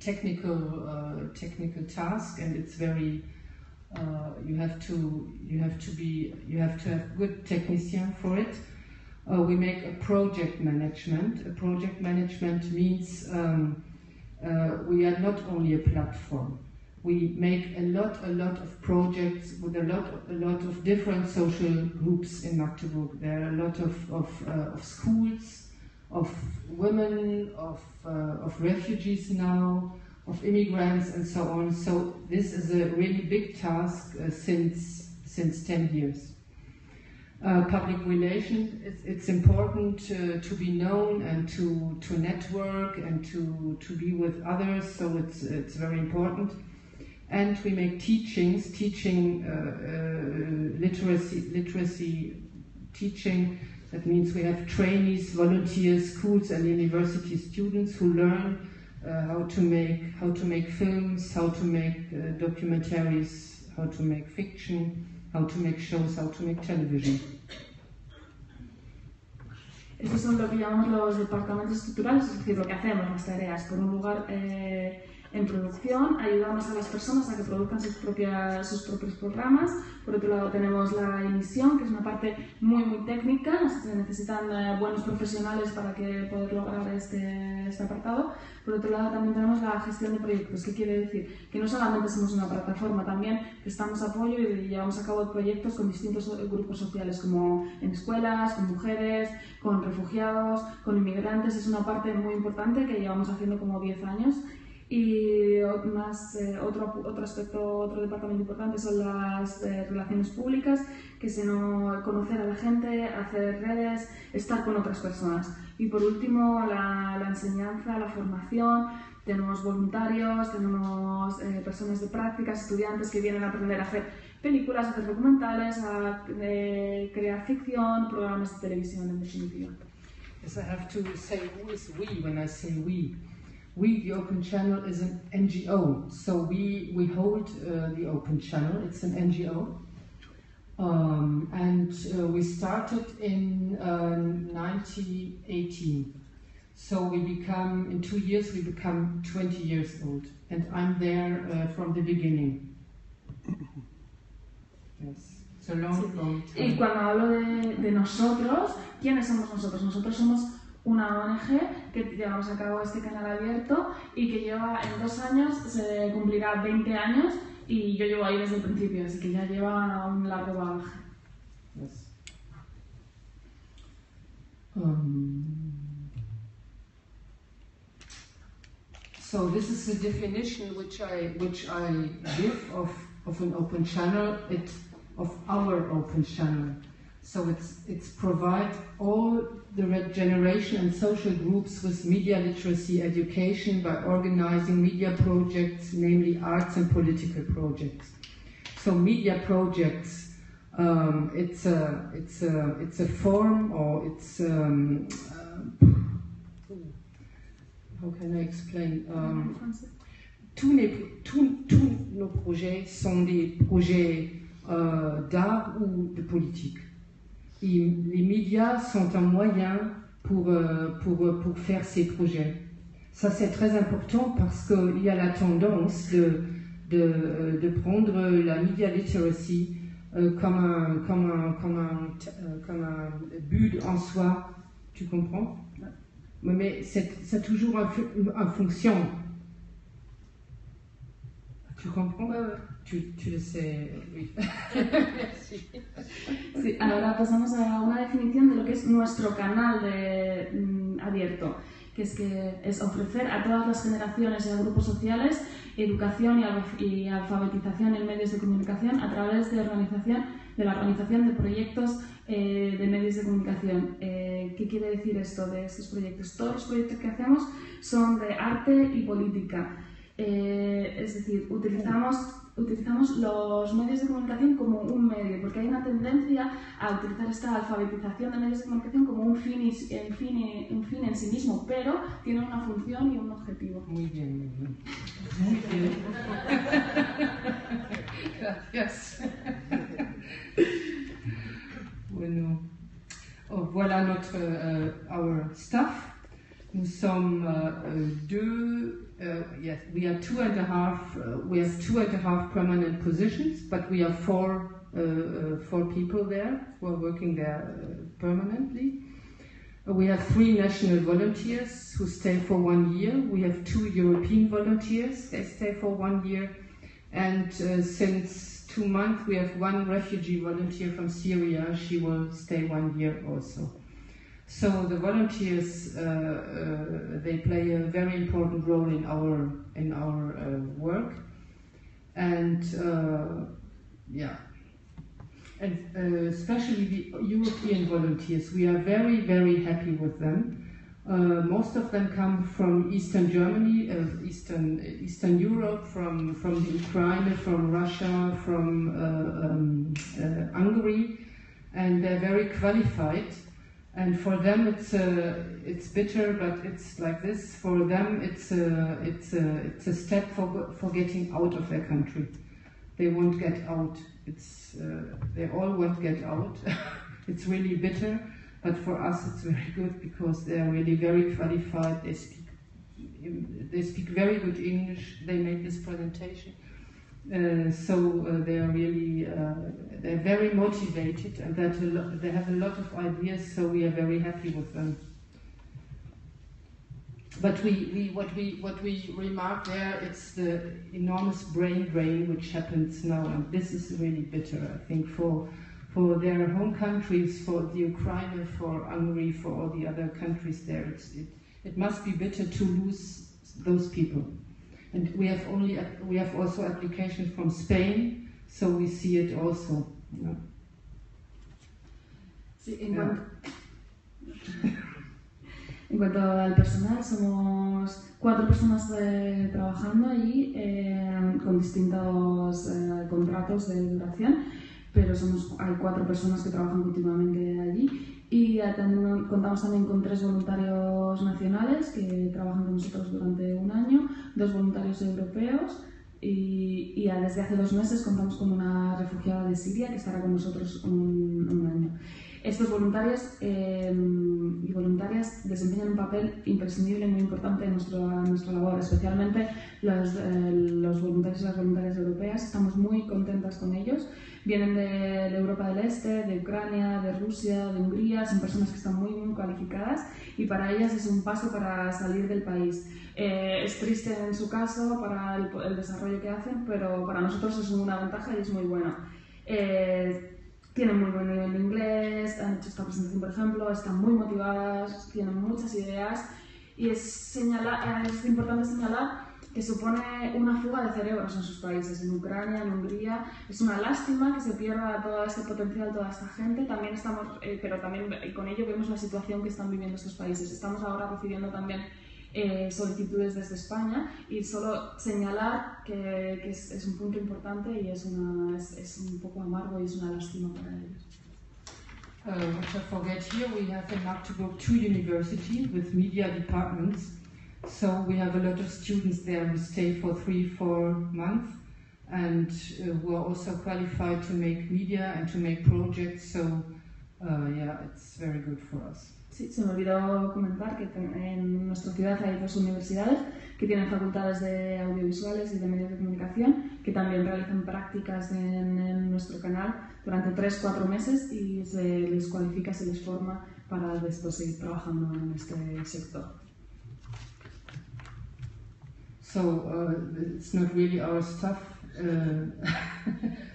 technical task, and it's very you have to have good technician for it. We make a project management. A project management means we are not only a platform. We make a lot of projects with a lot of different social groups in Magdeburg. There are a lot of schools, of women, of refugees now, of immigrants, and so on. So this is a really big task since 10 years. Public relations, it's important to be known and to network and to be with others, so it's very important. And we make teaching literacy teaching That means we have trainees, volunteers, schools and university students who learn how to make films, how to make documentaries, how to make fiction, how to make shows, how to make television. Estos son lo que llamamos los departamentos estructurales, es decir, lo que hacemos, las tareas. Por un lugar, en producción, ayudamos a las personas a que produzcan sus propios programas. Por otro lado tenemos la emisión, que es una parte muy técnica, se necesitan buenos profesionales para poder lograr este apartado. Por otro lado también tenemos la gestión de proyectos, que quiere decir que no solamente somos una plataforma, también prestamos apoyo y llevamos a cabo proyectos con distintos grupos sociales, como en escuelas, con mujeres, con refugiados, con inmigrantes. Es una parte muy importante que llevamos haciendo como 10 años. Y otro aspecto, otro departamento importante son las relaciones públicas, que es conocer a la gente, hacer redes, estar con otras personas. Y por último, la enseñanza, la formación. Tenemos voluntarios, tenemos personas de prácticas, estudiantes que vienen a aprender a hacer películas, a hacer documentales, a crear ficción, programas de televisión, en definitiva. Yes, I have to say who is we when I say we. We, the Open Channel, is an NGO, so we hold the Open Channel. It's an NGO, and we started in 1918. So in 2 years we become 20 years old, and I'm there from the beginning. Yes, it's a long time. Y cuando hablo de nosotros, ¿quiénes somos nosotros? Nosotros somos una ONG que llevamos a cabo este canal abierto y que lleva en 2 años, se cumplirá 20 años y yo llevo ahí desde el principio, así que ya lleva un largo bagaje. Yes. So this is the definition which I give of an open channel, of our open channel. So it's provide all the generation and social groups with media literacy education by organizing media projects, namely arts and political projects. So media projects, it's a form, or it's how can I explain? Tous nos projets sont des projets d'art ou de politique. Et les médias sont un moyen pour faire ces projets. Ça c'est très important parce qu'il y a la tendance de prendre la media literacy comme un but en soi. Tu comprends? Mais c'est toujours en fonction. Tu comprends? Tu le sais, oui. Sí, ahora pasamos a una definición de lo que es nuestro canal abierto, que es ofrecer a todas las generaciones y a grupos sociales educación y alfabetización en medios de comunicación a través de la organización de proyectos de medios de comunicación. ¿Qué quiere decir esto de estos proyectos? Todos los proyectos que hacemos son de arte y política. Es decir, utilizamos los medios de comunicación como un medio, porque hay una tendencia a utilizar esta alfabetización de medios de comunicación como un fin en sí mismo, pero tiene una función y un objetivo. Muy bien, muy bien. Muy bien. Gracias. Bueno, voilà our staff. Nous sommes yes, we are 2.5. We have 2.5 permanent positions, but we are four people there who are working there permanently. We have 3 national volunteers who stay for 1 year. We have 2 European volunteers. They stay for 1 year, and since 2 months we have 1 refugee volunteer from Syria. She will stay 1 year also. So the volunteers, they play a very important role in our work, and yeah, and especially the European volunteers. We are very, very happy with them. Most of them come from Eastern Germany, Eastern Europe, from the Ukraine, from Russia, from Hungary, and they're very qualified. And for them it's bitter, but it's like this. For them it's a step for getting out of their country. They won't get out. They all won't get out. It's really bitter, but for us it's very good because they are really very qualified. They speak very good English. They made this presentation. So they are really they're very motivated, and they have a lot of ideas. So we are very happy with them. But what we remark there, it's the enormous brain drain which happens now, and this is really bitter. I think for their home countries, for the Ukraine, for Hungary, for all the other countries there, it must be bitter to lose those people. And we have also applications from Spain, so we see it also. Yeah. Sí, en cuanto al personal, somos 4 personas trabajando allí con distintos contratos de duración, pero hay 4 personas que trabajan continuamente allí. Y contamos también con 3 voluntarios nacionales que trabajan con nosotros durante un año, 2 voluntarios europeos y desde hace 2 meses contamos con una refugiada de Siria que estará con nosotros un año. Estos voluntarios y voluntarias desempeñan un papel imprescindible y muy importante en nuestra labor, especialmente los voluntarios y las voluntarias europeas. Estamos muy contentas con ellos. Vienen de Europa del Este, de Ucrania, de Rusia, de Hungría, son personas que están muy qualificadas y para ellas es un paso para salir del país. Es triste en su caso para el desarrollo que hacen, pero para nosotros es una ventaja y es muy bueno. Tienen muy buen nivel de inglés, han hecho esta presentación por ejemplo, están muy motivadas, tienen muchas ideas y es importante señalar que supone una fuga de cerebros en sus países, en Ucrania, en Hungría. Es una lástima que se pierda todo este potencial, toda esta gente. También pero también con ello vemos la situación que están viviendo estos países. Estamos ahora recibiendo también solicitudes desde España y solo señalar que es un punto importante y es un poco amargo y es una lástima para ellos. Which I forget here, we have in Magdeburg 2 universities with media departments. So we have a lot of students there who stay for 3-4 months and who are also qualified to make media and to make projects. So yeah, it's very good for us. Sí, se me olvidó comentar que en nuestra ciudad hay 2 universidades que tienen facultades de audiovisuales y de medios de comunicación que también realizan prácticas en nuestro canal durante 3-4 meses y se les cualifica, se les forma para después seguir trabajando en este sector. So it's not really our stuff,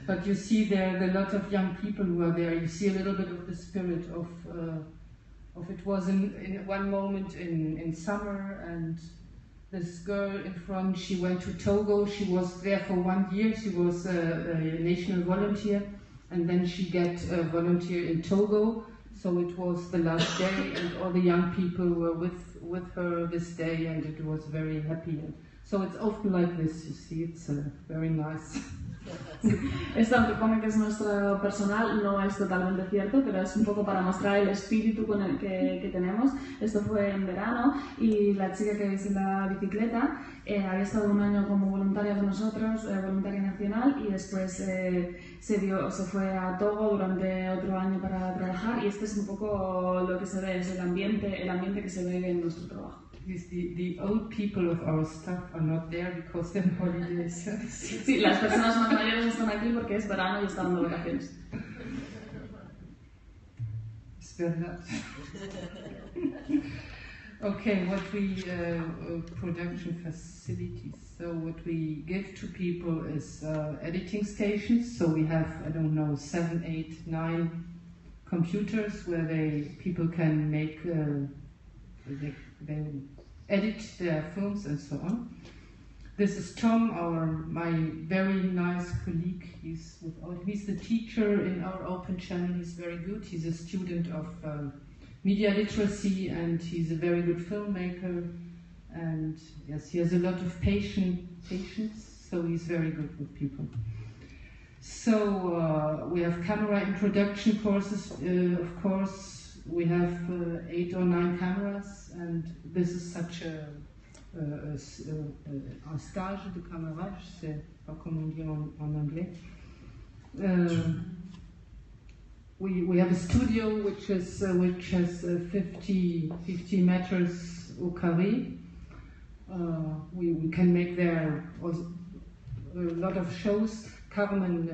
but you see there are a lot of young people who are there. You see a little bit of the spirit of it was in one moment in summer, and this girl in front, she went to Togo. She was there for 1 year. She was a national volunteer, and then she got a volunteer in Togo. So it was the last day, and all the young people were with her this day, and it was very happy. So it's often like this, you see, it's very nice. Esto, aunque pone que es nuestro personal, no es totalmente cierto, pero es un poco para mostrar el espíritu con el que tenemos. Esto fue en verano y la chica que veis en la bicicleta había estado un año como voluntaria con nosotros, voluntaria nacional, y después se fue a Togo durante otro año para trabajar, y este es un poco lo que se ve, es el ambiente que se ve en nuestro trabajo. The old people of our staff are not there because they're on holidays. Sí, las personas más mayores están aquí porque es verano y están dando vacaciones. Es verdad. Okay, what we production facilities. So what we give to people is editing stations. So we have, I don't know, 7, 8, 9 computers where people can make they edit their films and so on. This is Tom, my very nice colleague. He's the teacher in our open channel. He's very good. He's a student of media literacy, and he's a very good filmmaker. And yes, he has a lot of patience, so he's very good with people. So we have camera introduction courses, of course. we have 8 or 9 cameras, and this is such un stage de caméra, je sais pas comment on dit en anglais. We have a studio which has 50 meters au carré. We can make there a lot of shows. Carmen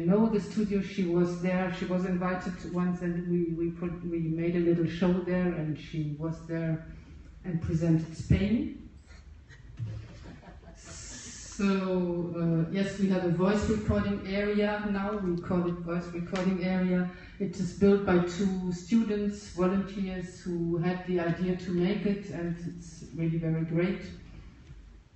know the studio. She was there. She was invited once, and we made a little show there, and she was there and presented Spain. So yes, we have a voice recording area now. We call it voice recording area. It is built by 2 students, volunteers, who had the idea to make it, and it's really very great.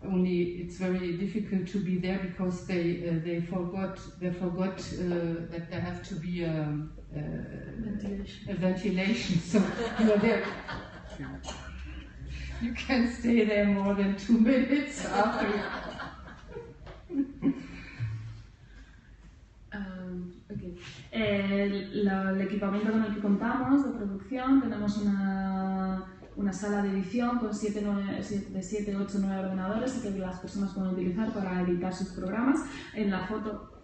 Only it's very difficult to be there because they forgot that there have to be a ventilation. So there you can stay there more than 2 minutes after. Okay. El equipamiento con el que contamos de producción, tenemos una sala de edición con 7, 8, 9 ordenadores que las personas pueden utilizar para editar sus programas. En la foto,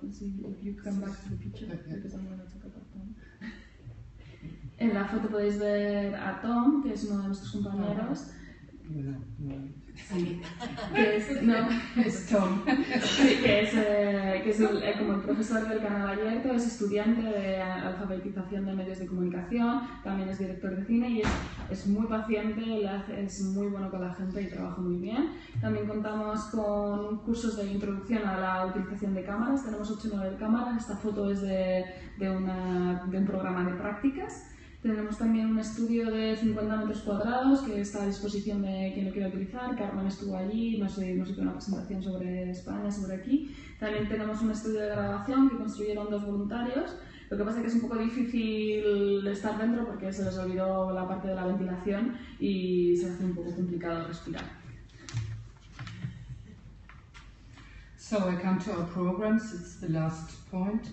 en la foto podéis ver a Tom, que es uno de nuestros compañeros. Es Tom. Sí, que es como el profesor del canal abierto, es estudiante de alfabetización de medios de comunicación, también es director de cine y es muy paciente, es muy bueno con la gente y trabaja muy bien. También contamos con cursos de introducción a la utilización de cámaras, tenemos 8 o 9 cámaras, esta foto es de un programa de prácticas. Tenemos también un estudio de 50 metros cuadrados que está a disposición de quien lo quiera utilizar. Carmen estuvo allí, nos hizo una presentación sobre España, sobre aquí. También tenemos un estudio de grabación que construyeron 2 voluntarios. Lo que pasa es que es un poco difícil estar dentro porque se les olvidó la parte de la ventilación y se hace un poco complicado respirar. So I come to our programs. It's the last point.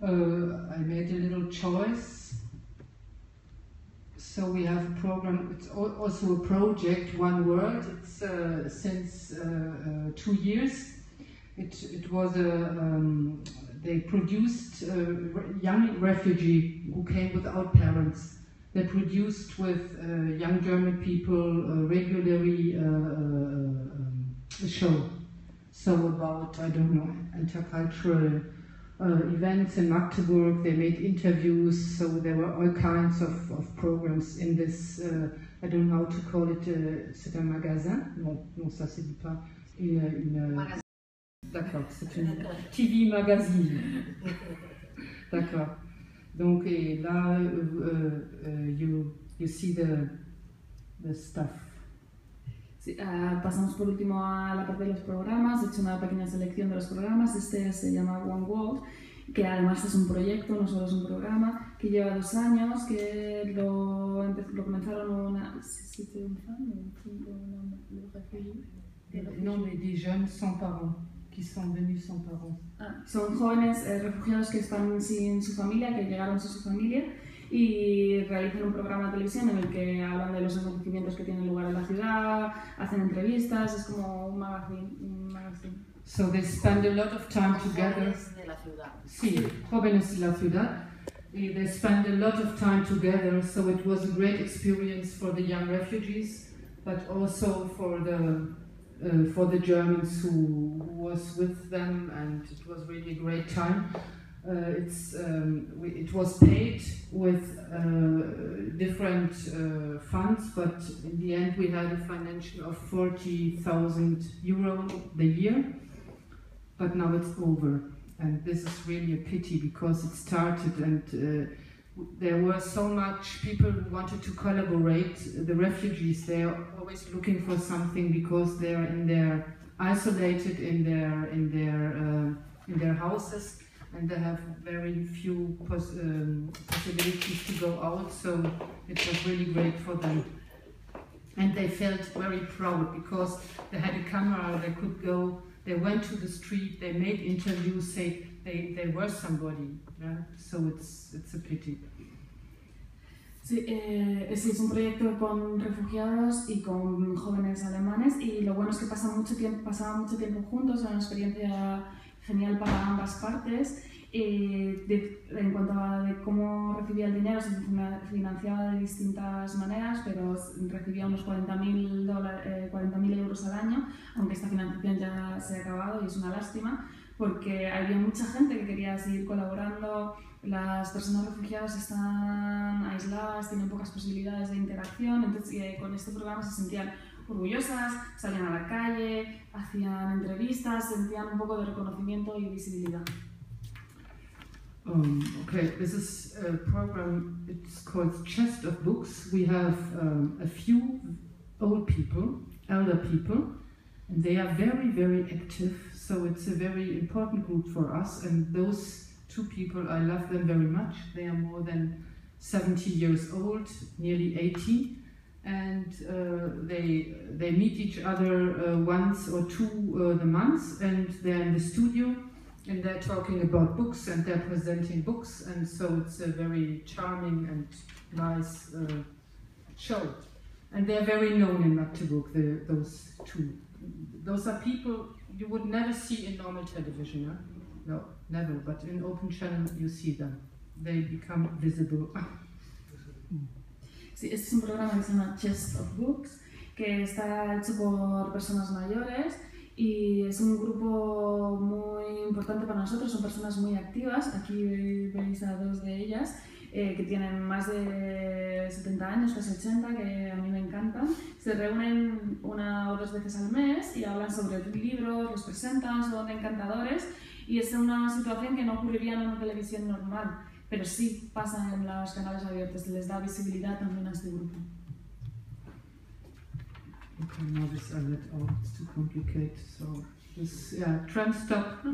I made a little choice. So we have a program, it's also a project, One World. It's since 2 years. It was they produced a young refugee who came without parents. They produced with young German people regularly a show. So about, I don't know, intercultural events in Magdeburg, they made interviews, so there were all kinds of programs in this, I don't know how to call it, c'est un magasin? Non, ça se dit pas. D'accord, c'est une TV magazine. D'accord. Donc, et là, you see the stuff. Sí, pasamos por último a la parte de los programas. He hecho una pequeña selección de los programas. Este se llama One World, que además es un proyecto, no solo es un programa, que lleva 2 años, que lo comenzaron Non, mais des jeunes sans parents, qui sont venus sans parents. Son jóvenes refugiados que están sin su familia, que llegaron sin su familia, y realizan un programa de televisión en el que hablan de los acontecimientos que tienen lugar en la ciudad, hacen entrevistas, es como un magazine. So they spend a lot of time together. Jóvenes de la ciudad. Sí, Jóvenes de la ciudad. They spend a lot of time together, so it was a great experience for the young refugees, but also for the Germans who was with them, and it was really a great time. It was paid with different funds, but in the end we had a financial of 40,000 euro the year, but now it's over. And this is really a pity because it started and there were so much people who wanted to collaborate. The refugees, they are always looking for something because they're isolated in their houses. And they have very few possibilities to go out, so it was really great for them. And they felt very proud because they had a camera, they could go, they went to the street, they made interviews, they were somebody, yeah? So it's a pity. Sí, es un proyecto con refugiados y con jóvenes alemanes y lo bueno es que pasaban mucho tiempo juntos, era una experiencia genial para ambas partes. En cuanto a de cómo recibía el dinero, se financiaba de distintas maneras, pero recibía unos 40.000 euros al año, aunque esta financiación ya se ha acabado y es una lástima, porque había mucha gente que quería seguir colaborando. Las personas refugiadas están aisladas, tienen pocas posibilidades de interacción, entonces con este programa se sentían orgullosas, salían a la calle, hacían entrevistas, sentían un poco de reconocimiento y visibilidad. Okay, this is a program, it's called Chest of Books. We have a few old people, elder people, and they are very, very active, so it's a very important group for us, and those two people, I love them very much. They are more than 70 years old, nearly 80, and they meet each other once or two the month, and they're in the studio, and they're talking about books, and they're presenting books, and so it's a very charming and nice show. And they're very known in Magdeburg, those two. Those are people you would never see in normal television, huh? No, never, but in Open Channel you see them. They become visible. Sí, este es un programa que se llama Chest of Books, que está hecho por personas mayores y es un grupo muy importante para nosotros, son personas muy activas. Aquí veis a dos de ellas que tienen más de 70 años, casi 80, que a mí me encantan. Se reúnen una o dos veces al mes y hablan sobre libros, los presentan, son encantadores y es una situación que no ocurriría en una televisión normal, pero sí pasa en los canales abiertos, les da visibilidad también a este grupo. Okay, now this I let out, it's too complicated, so this, yeah, Tram Stop.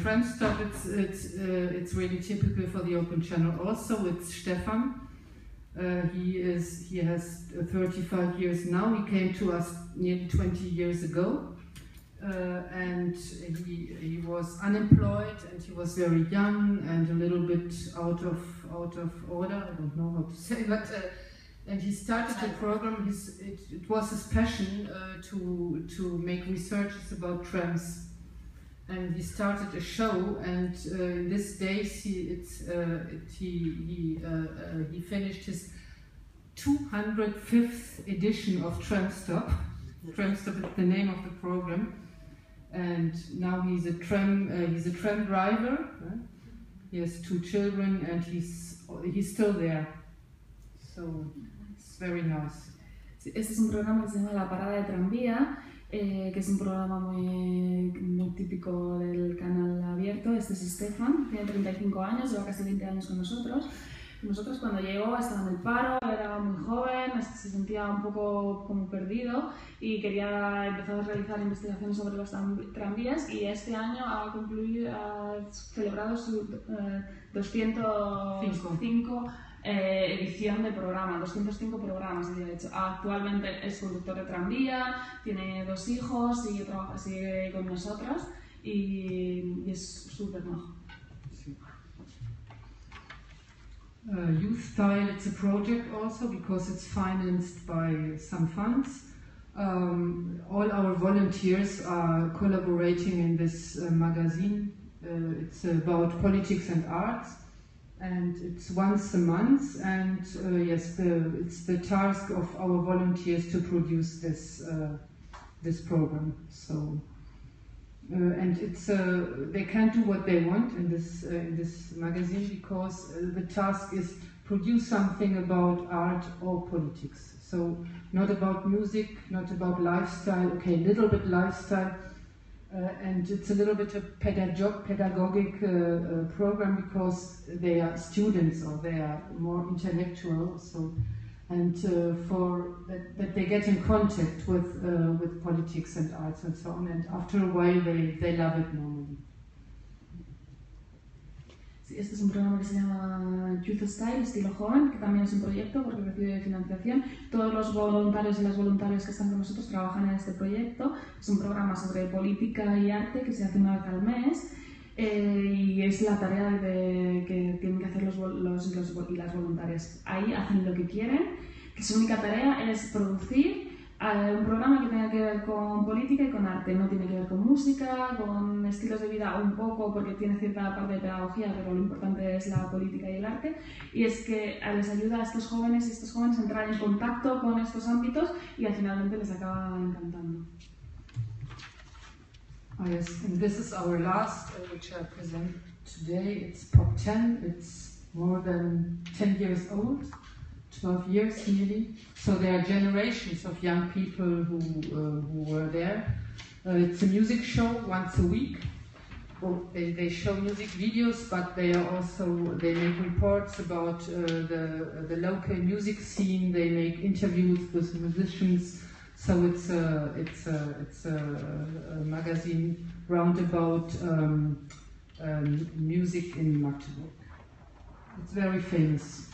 Tram Stop, it's really typical for the Open Channel also. It's Stefan. He has 35 years now. He came to us nearly 20 years ago. And he was unemployed and he was very young and a little bit out of order, I don't know how to say, but and he started the program. It was his passion to make researches about trams, and he started a show. And in these days he finished his 205th edition of Tram Stop. Tram Stop is the name of the program. And now he's a tram driver. He has 2 children, and he's still there. So it's very nice. Este es un programa que se llama La Parada de Tranvía, que es un programa muy típico del canal abierto. Este es Stefan, tiene 35 años, lleva casi 20 años con nosotros. Nosotros cuando llegó estaba en el paro, era muy joven, se sentía un poco como perdido y quería empezar a realizar investigaciones sobre los tranvías, y este año ha celebrado su 205 edición de programa, 205 programas de hecho. Actualmente es conductor de tranvía, tiene 2 hijos, sigue con nosotros y es súper majo. Youth Style, it's a project also because it's financed by some funds. All our volunteers are collaborating in this magazine. It's about politics and arts, and it's once a month, and yes, it's the task of our volunteers to produce this program. So and it's they can't do what they want in this magazine because the task is produce something about art or politics. So not about music, not about lifestyle. Okay, a little bit lifestyle, and it's a little bit a pedagogic program because they are students or they are more intellectual. So. And for that they get in contact with politics and arts and so on, and after a while they love it normally. Sí, este es un programa que se llama Youth Style, estilo joven, que también es un proyecto porque recibe financiación. Todos los voluntarios y las voluntarias que están con nosotros trabajan en este proyecto. Es un programa sobre política y arte que se hace una vez al mes. y es la tarea que tienen que hacer los y las voluntarias. Ahí hacen lo que quieren, que su única tarea es producir un programa que tenga que ver con política y con arte. No tiene que ver con música, con estilos de vida un poco, porque tiene cierta parte de pedagogía, pero lo importante es la política y el arte. Y es que les ayuda a estos jóvenes y estos jóvenes a entrar en contacto con estos ámbitos y finalmente les acaba encantando. Yes, and this is our last, which I present today. It's Pop 10. It's more than 10 years old, 12 years nearly. So there are generations of young people who were there. It's a music show once a week. They show music videos, but they make reports about the local music scene. They make interviews with musicians. So it's a magazine roundabout music in Magdeburg. It's very famous.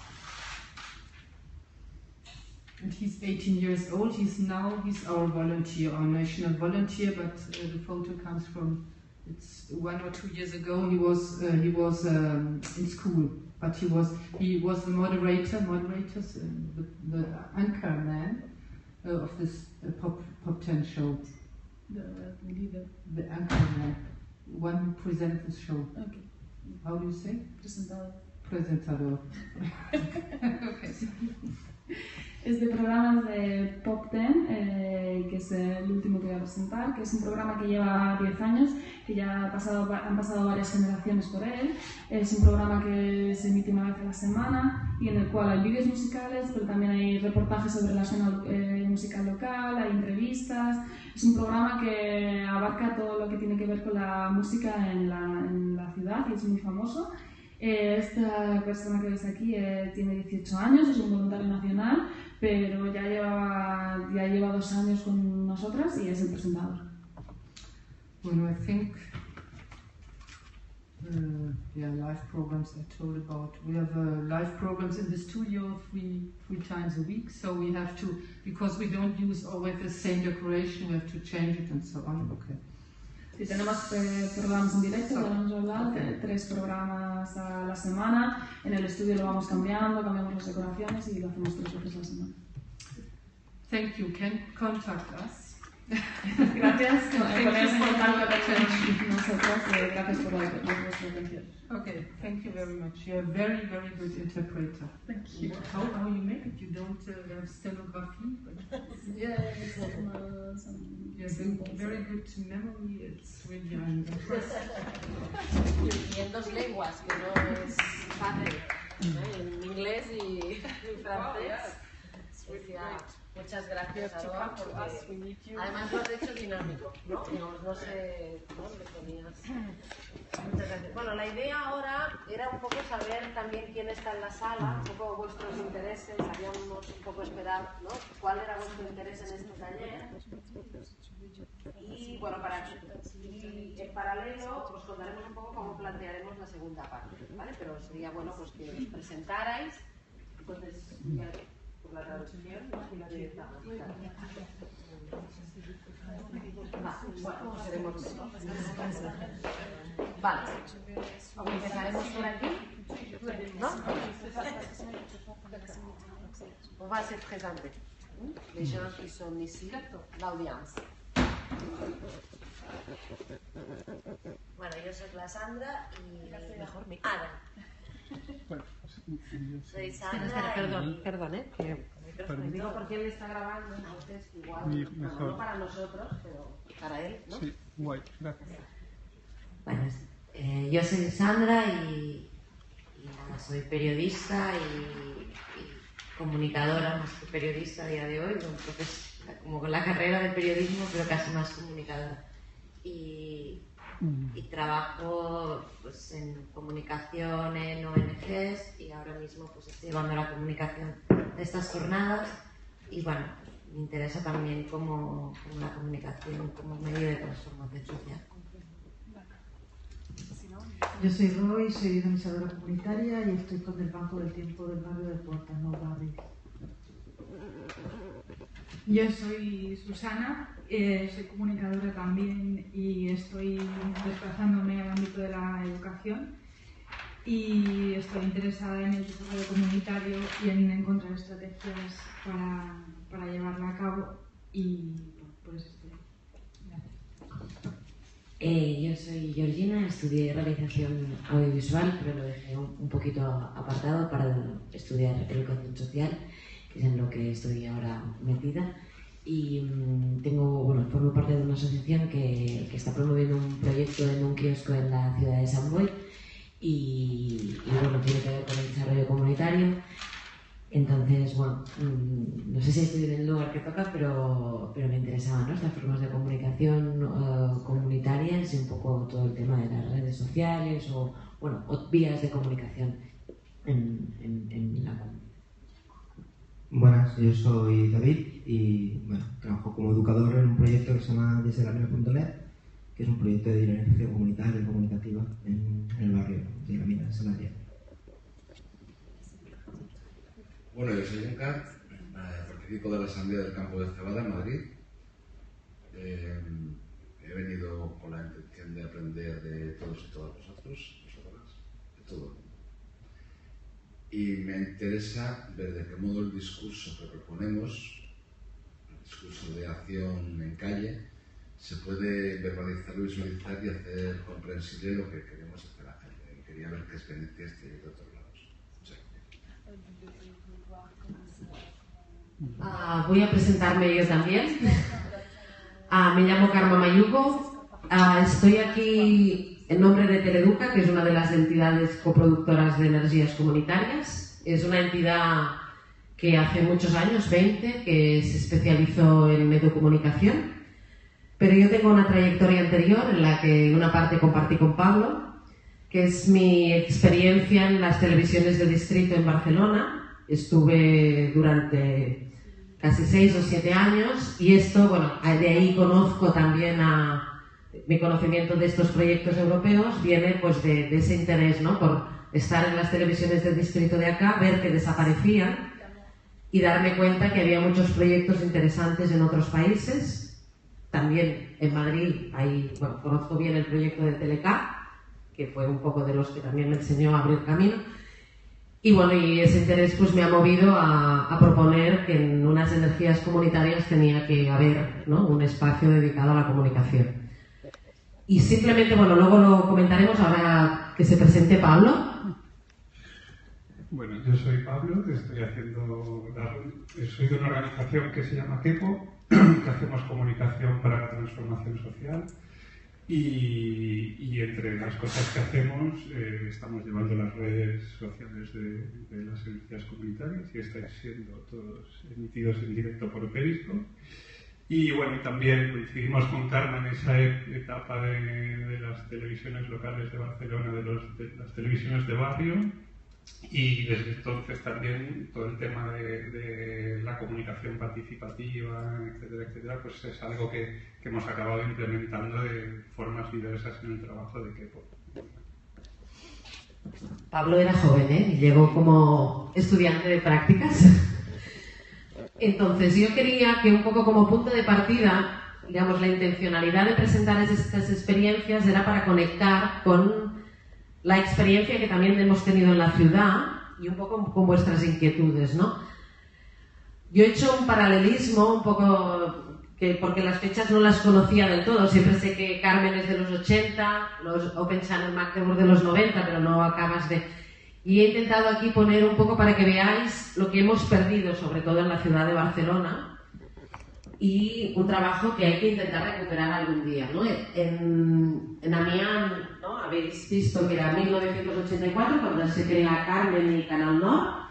And he's 18 years old. He's our volunteer, our national volunteer. But the photo comes from 1 or 2 years ago. He was in school, but he was the moderators, the anchor man of this Pop 10 show. The leader. The anchor man, one who presents the show. Okay. How do you say? Presentador. Okay. Es de programas de Pop 10, que es el último que voy a presentar, que es un programa que lleva 10 años, que ya han pasado varias generaciones por él. Es un programa que se emite una vez a la semana y en el cual hay vídeos musicales, pero también hay reportajes sobre la escena musical local, hay entrevistas. Es un programa que abarca todo lo que tiene que ver con la música en la ciudad y es muy famoso. Esta persona que veis aquí tiene 18 años, es un voluntario nacional, pero ya lleva 2 años con nosotras y es el presentador. Bueno, I think live programs I told about. We have live programs in the studio three times a week, so we have to, because we don't use always the same decoration, we have to change it and so on. Okay. Sí, tenemos programas en directo, podemos hablar de 3 programas a la semana. En el estudio lo vamos cambiamos las decoraciones y lo hacemos 3 veces a la semana. Thank you. Can contact us. Gracias. Ponerse en contacto con nosotros. Gracias por vuestra atención. Okay, thank you very much. You're a very, very good interpreter. Thank you. How you make it? You don't have stenography? But yeah, you have very good memory. It's really impressive. Y en 2 lenguas, que no es fácil, en inglés y francés. Muchas gracias, Aroa, porque además lo has hecho dinámico, ¿no? No sé, ¿no? Le ponías. Muchas gracias. Bueno, la idea ahora era un poco saber también quién está en la sala, un poco vuestros intereses, habíamos un poco esperado, ¿no? ¿Cuál era vuestro interés en este taller? Y bueno, en paralelo os contaremos un poco cómo plantearemos la segunda parte, ¿vale? Pero sería bueno pues que os presentarais, entonces por la traducción y la directa. Bueno, seremos menos. Vale, empezaremos por aquí, ¿no? On va se présenter. Les gens qui sont ici, l'audience. Bueno, yo soy la Sandra y mejor mi Ana. Soy Sandra. Perdón, que digo porque él está grabando, entonces igual, no para nosotros, pero para él, ¿no? Sí, guay, gracias. Bueno, yo soy Sandra y nada, soy periodista y comunicadora más que periodista a día de hoy, como con la carrera de periodismo, pero casi más comunicadora. Y trabajo pues, en comunicación en ONGs y ahora mismo pues, estoy llevando la comunicación de estas jornadas y bueno, me interesa también como la comunicación como medio de transformación social. Yo soy Roy, soy dinamizadora comunitaria y estoy con el Banco del Tiempo del barrio de Porta No Barrio. Yo soy Susana, soy comunicadora también y estoy desplazándome a ámbito de la educación y estoy interesada en el desarrollo comunitario y en encontrar estrategias para llevarla a cabo y por eso estoy. Yo soy Georgina, estudié realización audiovisual, pero lo dejé un poquito apartado para estudiar educación social, que es en lo que estoy ahora metida. Y formo parte de una asociación que está promoviendo un proyecto en un kiosco en la ciudad de San Boi y tiene que ver con el desarrollo comunitario. Entonces, no sé si estoy en el lugar que toca, pero me interesaban, ¿no?, las formas de comunicación comunitarias y un poco todo el tema de las redes sociales o vías de comunicación en la comunidad. Buenas, yo soy David y trabajo como educador en un proyecto que se llama DesdeLaMina.net, que es un proyecto de dinamización comunitaria y comunicativa en el barrio de La Mina, en Sanabria. Bueno, yo soy Encar, participo de la Asamblea del Campo de Cebada en Madrid. He venido con la intención de aprender de todos y todas vosotras, de todo. Y me interesa ver de qué modo el discurso que proponemos, el discurso de acción en calle, se puede verbalizar, visualizar y hacer comprensible lo que queremos hacer a la gente. Y quería ver qué experiencias tiene de otros lados. Voy a presentarme yo también. Me llamo Carmen Mayugo. Estoy aquí en nombre de Teleduca, que es una de las entidades coproductoras de energías comunitarias. Es una entidad que hace muchos años, 20, que se especializó en mediocomunicación. Pero yo tengo una trayectoria anterior en la que una parte compartí con Pablo, que es mi experiencia en las televisiones de distrito en Barcelona. Estuve durante casi 6 o 7 años y esto, de ahí conozco también mi conocimiento de estos proyectos europeos, viene pues de ese interés, ¿no?, por estar en las televisiones del distrito de acá, ver que desaparecían y darme cuenta que había muchos proyectos interesantes en otros países. También en Madrid, conozco bien el proyecto de Telecat, que fue un poco de los que también me enseñó a abrir camino. Y ese interés pues me ha movido a proponer que en unas energías comunitarias tenía que haber, ¿no?, un espacio dedicado a la comunicación. Y simplemente, luego lo comentaremos, ahora que se presente Pablo. Bueno, yo soy Pablo, soy de una organización que se llama KEPO, que hacemos comunicación para la transformación social. Y entre las cosas que hacemos, estamos llevando las redes sociales de las energías comunitarias y estáis siendo todos emitidos en directo por Periscope. Y también coincidimos con Carmen en esa etapa de las televisiones locales de Barcelona, de las televisiones de barrio. Y desde entonces también todo el tema de la comunicación participativa, etcétera, etcétera, pues es algo que hemos acabado implementando de formas diversas en el trabajo de KEPO. Pablo era joven, y llegó como estudiante de prácticas. Entonces yo quería que un poco como punto de partida, la intencionalidad de presentar estas experiencias era para conectar con la experiencia que también hemos tenido en la ciudad y un poco con vuestras inquietudes, ¿no? Yo he hecho un paralelismo un poco, porque las fechas no las conocía del todo, siempre sé que Carmen es de los 80, los Open Channel Magdeburg de los 90, pero no acabas de... Y he intentado aquí poner un poco para que veáis lo que hemos perdido, sobre todo en la ciudad de Barcelona, y un trabajo que hay que intentar recuperar algún día, ¿no? En Amiens, ¿no?, habéis visto que era 1984 cuando se crea Carmen y Canal Nord.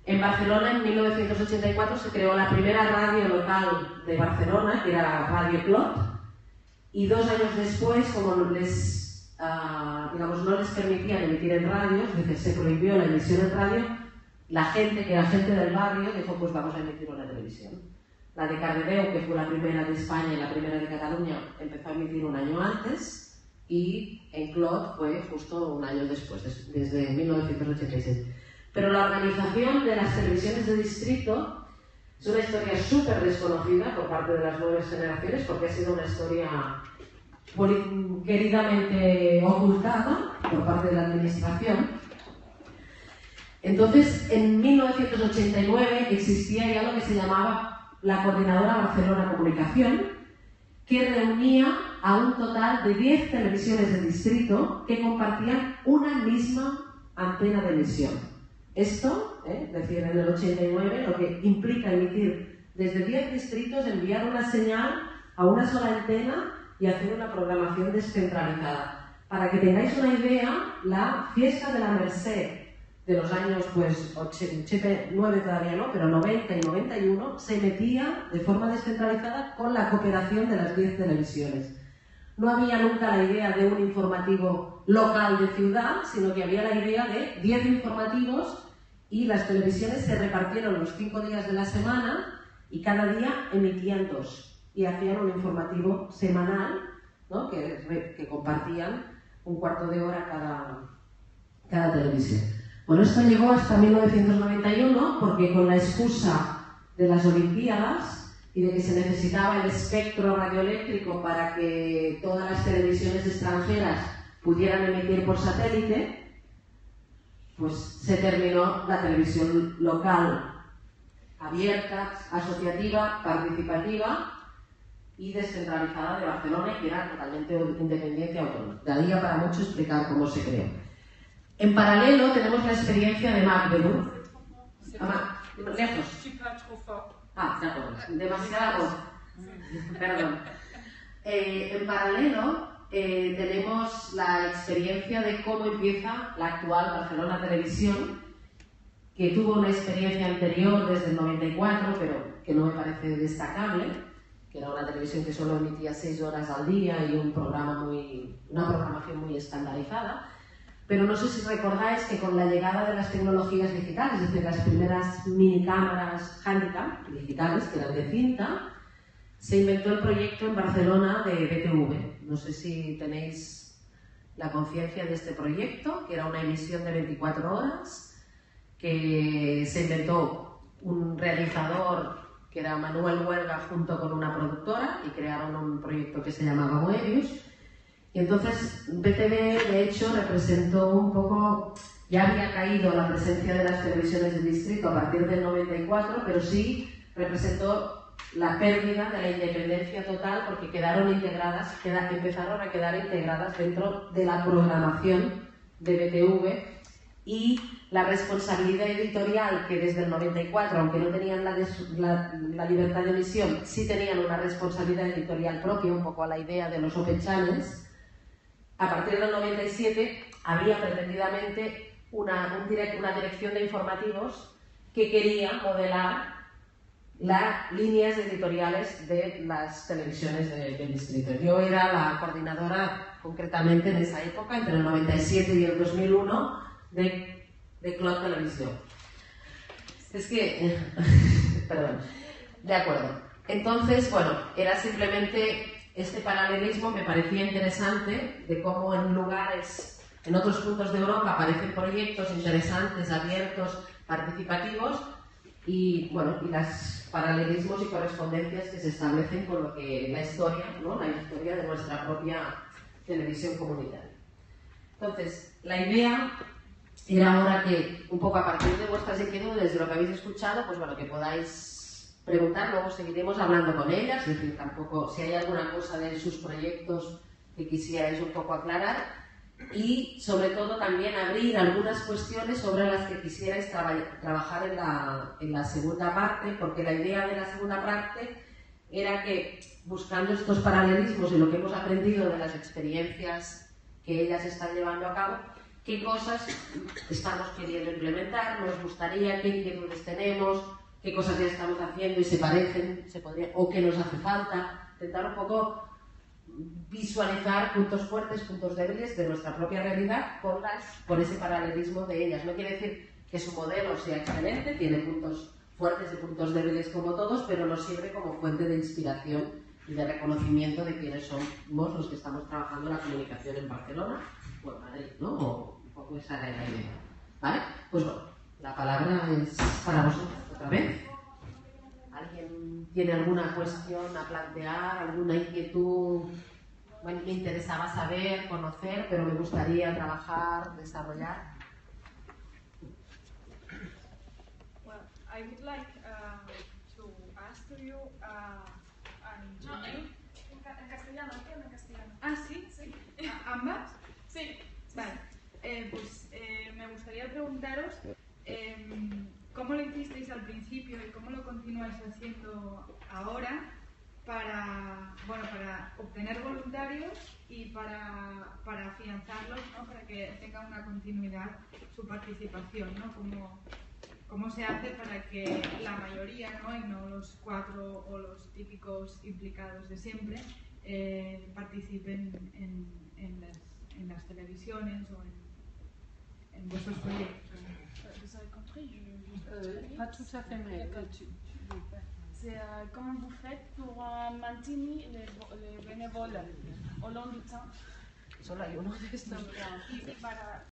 En Barcelona en 1984 se creó la primera radio local de Barcelona, que era Radio Clot, y 2 años después, como no les permitían emitir en radio, es decir, se prohibió la emisión en radio, la gente, que era gente del barrio, dijo, pues vamos a emitir una televisión. La de Cardedeu, que fue la primera de España y la primera de Cataluña, empezó a emitir un año antes, y en Clot fue justo un año después, desde 1986. Pero la organización de las televisiones de distrito es una historia súper desconocida por parte de las nuevas generaciones, porque ha sido una historia queridamente ocultada por parte de la administración. Entonces, en 1989 existía ya lo que se llamaba la Coordinadora Barcelona Comunicación, que reunía a un total de 10 televisiones del distrito que compartían una misma antena de emisión. Esto, es decir, en el 89, lo que implica emitir desde 10 distritos, enviar una señal a una sola antena y hacer una programación descentralizada. Para que tengáis una idea, la fiesta de la Merced de los años, pues, 89 todavía no, pero 90 y 91, se emitía de forma descentralizada con la cooperación de las 10 televisiones. No había nunca la idea de un informativo local de ciudad, sino que había la idea de 10 informativos y las televisiones se repartieron los 5 días de la semana y cada día emitían 2 y hacían un informativo semanal, ¿no? que compartían un cuarto de hora cada televisión. Bueno, esto llegó hasta 1991 porque con la excusa de las Olimpiadas y de que se necesitaba el espectro radioeléctrico para que todas las televisiones extranjeras pudieran emitir por satélite, pues se terminó la televisión local abierta, asociativa, participativa y descentralizada de Barcelona, que era totalmente independiente y autónoma. Daría para mucho explicar cómo se creó. En paralelo tenemos la experiencia de Magdeburg. Lejos. De acuerdo. Demasiado. Perdón. En paralelo tenemos la experiencia de cómo empieza la actual Barcelona Televisión, que tuvo una experiencia anterior desde el 94, pero que no me parece destacable, que era una televisión que solo emitía 6 horas al día y una programación muy estandarizada. Pero no sé si recordáis que con la llegada de las tecnologías digitales, es decir, las primeras minicámaras handicap digitales, que eran de cinta, se inventó el proyecto en Barcelona de BTV. No sé si tenéis la conciencia de este proyecto, que era una emisión de 24 horas, que se inventó un realizador que era Manuel Huelga junto con una productora y crearon un proyecto que se llamaba Moebius. Y entonces BTV, de hecho, representó un poco, ya había caído la presencia de las televisiones del distrito a partir del 94, pero sí representó la pérdida de la independencia total porque empezaron a quedar integradas dentro de la programación de BTV y la responsabilidad editorial que desde el 94, aunque no tenían la libertad de emisión, sí tenían una responsabilidad editorial propia, un poco a la idea de los Open Channels. A partir del 97 había pretendidamente una dirección de informativos que quería modelar las líneas editoriales de las televisiones del distrito. Yo era la coordinadora, concretamente en esa época, entre el 97 y el 2001, de Clock Televisión. Es que... perdón. De acuerdo. Entonces, bueno, era simplemente... Este paralelismo me parecía interesante de cómo en otros puntos de Europa aparecen proyectos interesantes, abiertos, participativos y los paralelismos y correspondencias que se establecen con lo que la historia, ¿no? La historia de nuestra propia televisión comunitaria. Entonces, la idea era ahora que, un poco a partir de vuestras inquietudes, de lo que habéis escuchado, pues bueno, que podáis preguntar, luego seguiremos hablando con ellas, es decir, tampoco, si hay alguna cosa de sus proyectos que quisierais un poco aclarar y sobre todo también abrir algunas cuestiones sobre las que quisierais trabajar en la segunda parte, porque la idea de la segunda parte era que buscando estos paralelismos y lo que hemos aprendido de las experiencias que ellas están llevando a cabo, qué cosas estamos queriendo implementar, nos gustaría, qué inquietudes tenemos, qué cosas ya estamos haciendo y se parecen, o qué nos hace falta, intentar un poco visualizar puntos fuertes, puntos débiles de nuestra propia realidad por ese paralelismo de ellas. No quiere decir que su modelo sea excelente, tiene puntos fuertes y puntos débiles como todos, pero nos sirve como fuente de inspiración y de reconocimiento de quiénes somos los que estamos trabajando en la comunicación en Barcelona o en Madrid, ¿no? O un poco esa era la idea. ¿Vale? Pues bueno, la palabra es para vosotros otra vez. ¿Alguien tiene alguna cuestión a plantear, alguna inquietud Bueno, me interesaba saber, conocer, pero me gustaría trabajar, desarrollar. Well, I would like to ask to you and to you. En castellano, en castellano. Ah, sí, Sí. ¿Ambas? Sí. Vale. Pues me gustaría preguntaros cómo lo hicisteis al principio y cómo lo continuáis haciendo ahora para obtener voluntarios y para afianzarlos, ¿no? Para que tenga una continuidad su participación, ¿no? ¿Cómo se hace para que la mayoría, ¿no? Y no los 4 o los típicos implicados de siempre participen en las televisiones o en vuestros proyectos? Vous avez compris, Pas tout à fait, mais c'est comment vous faites pour maintenir les bénévoles au long du temps. Solo hay uno de estos. Y para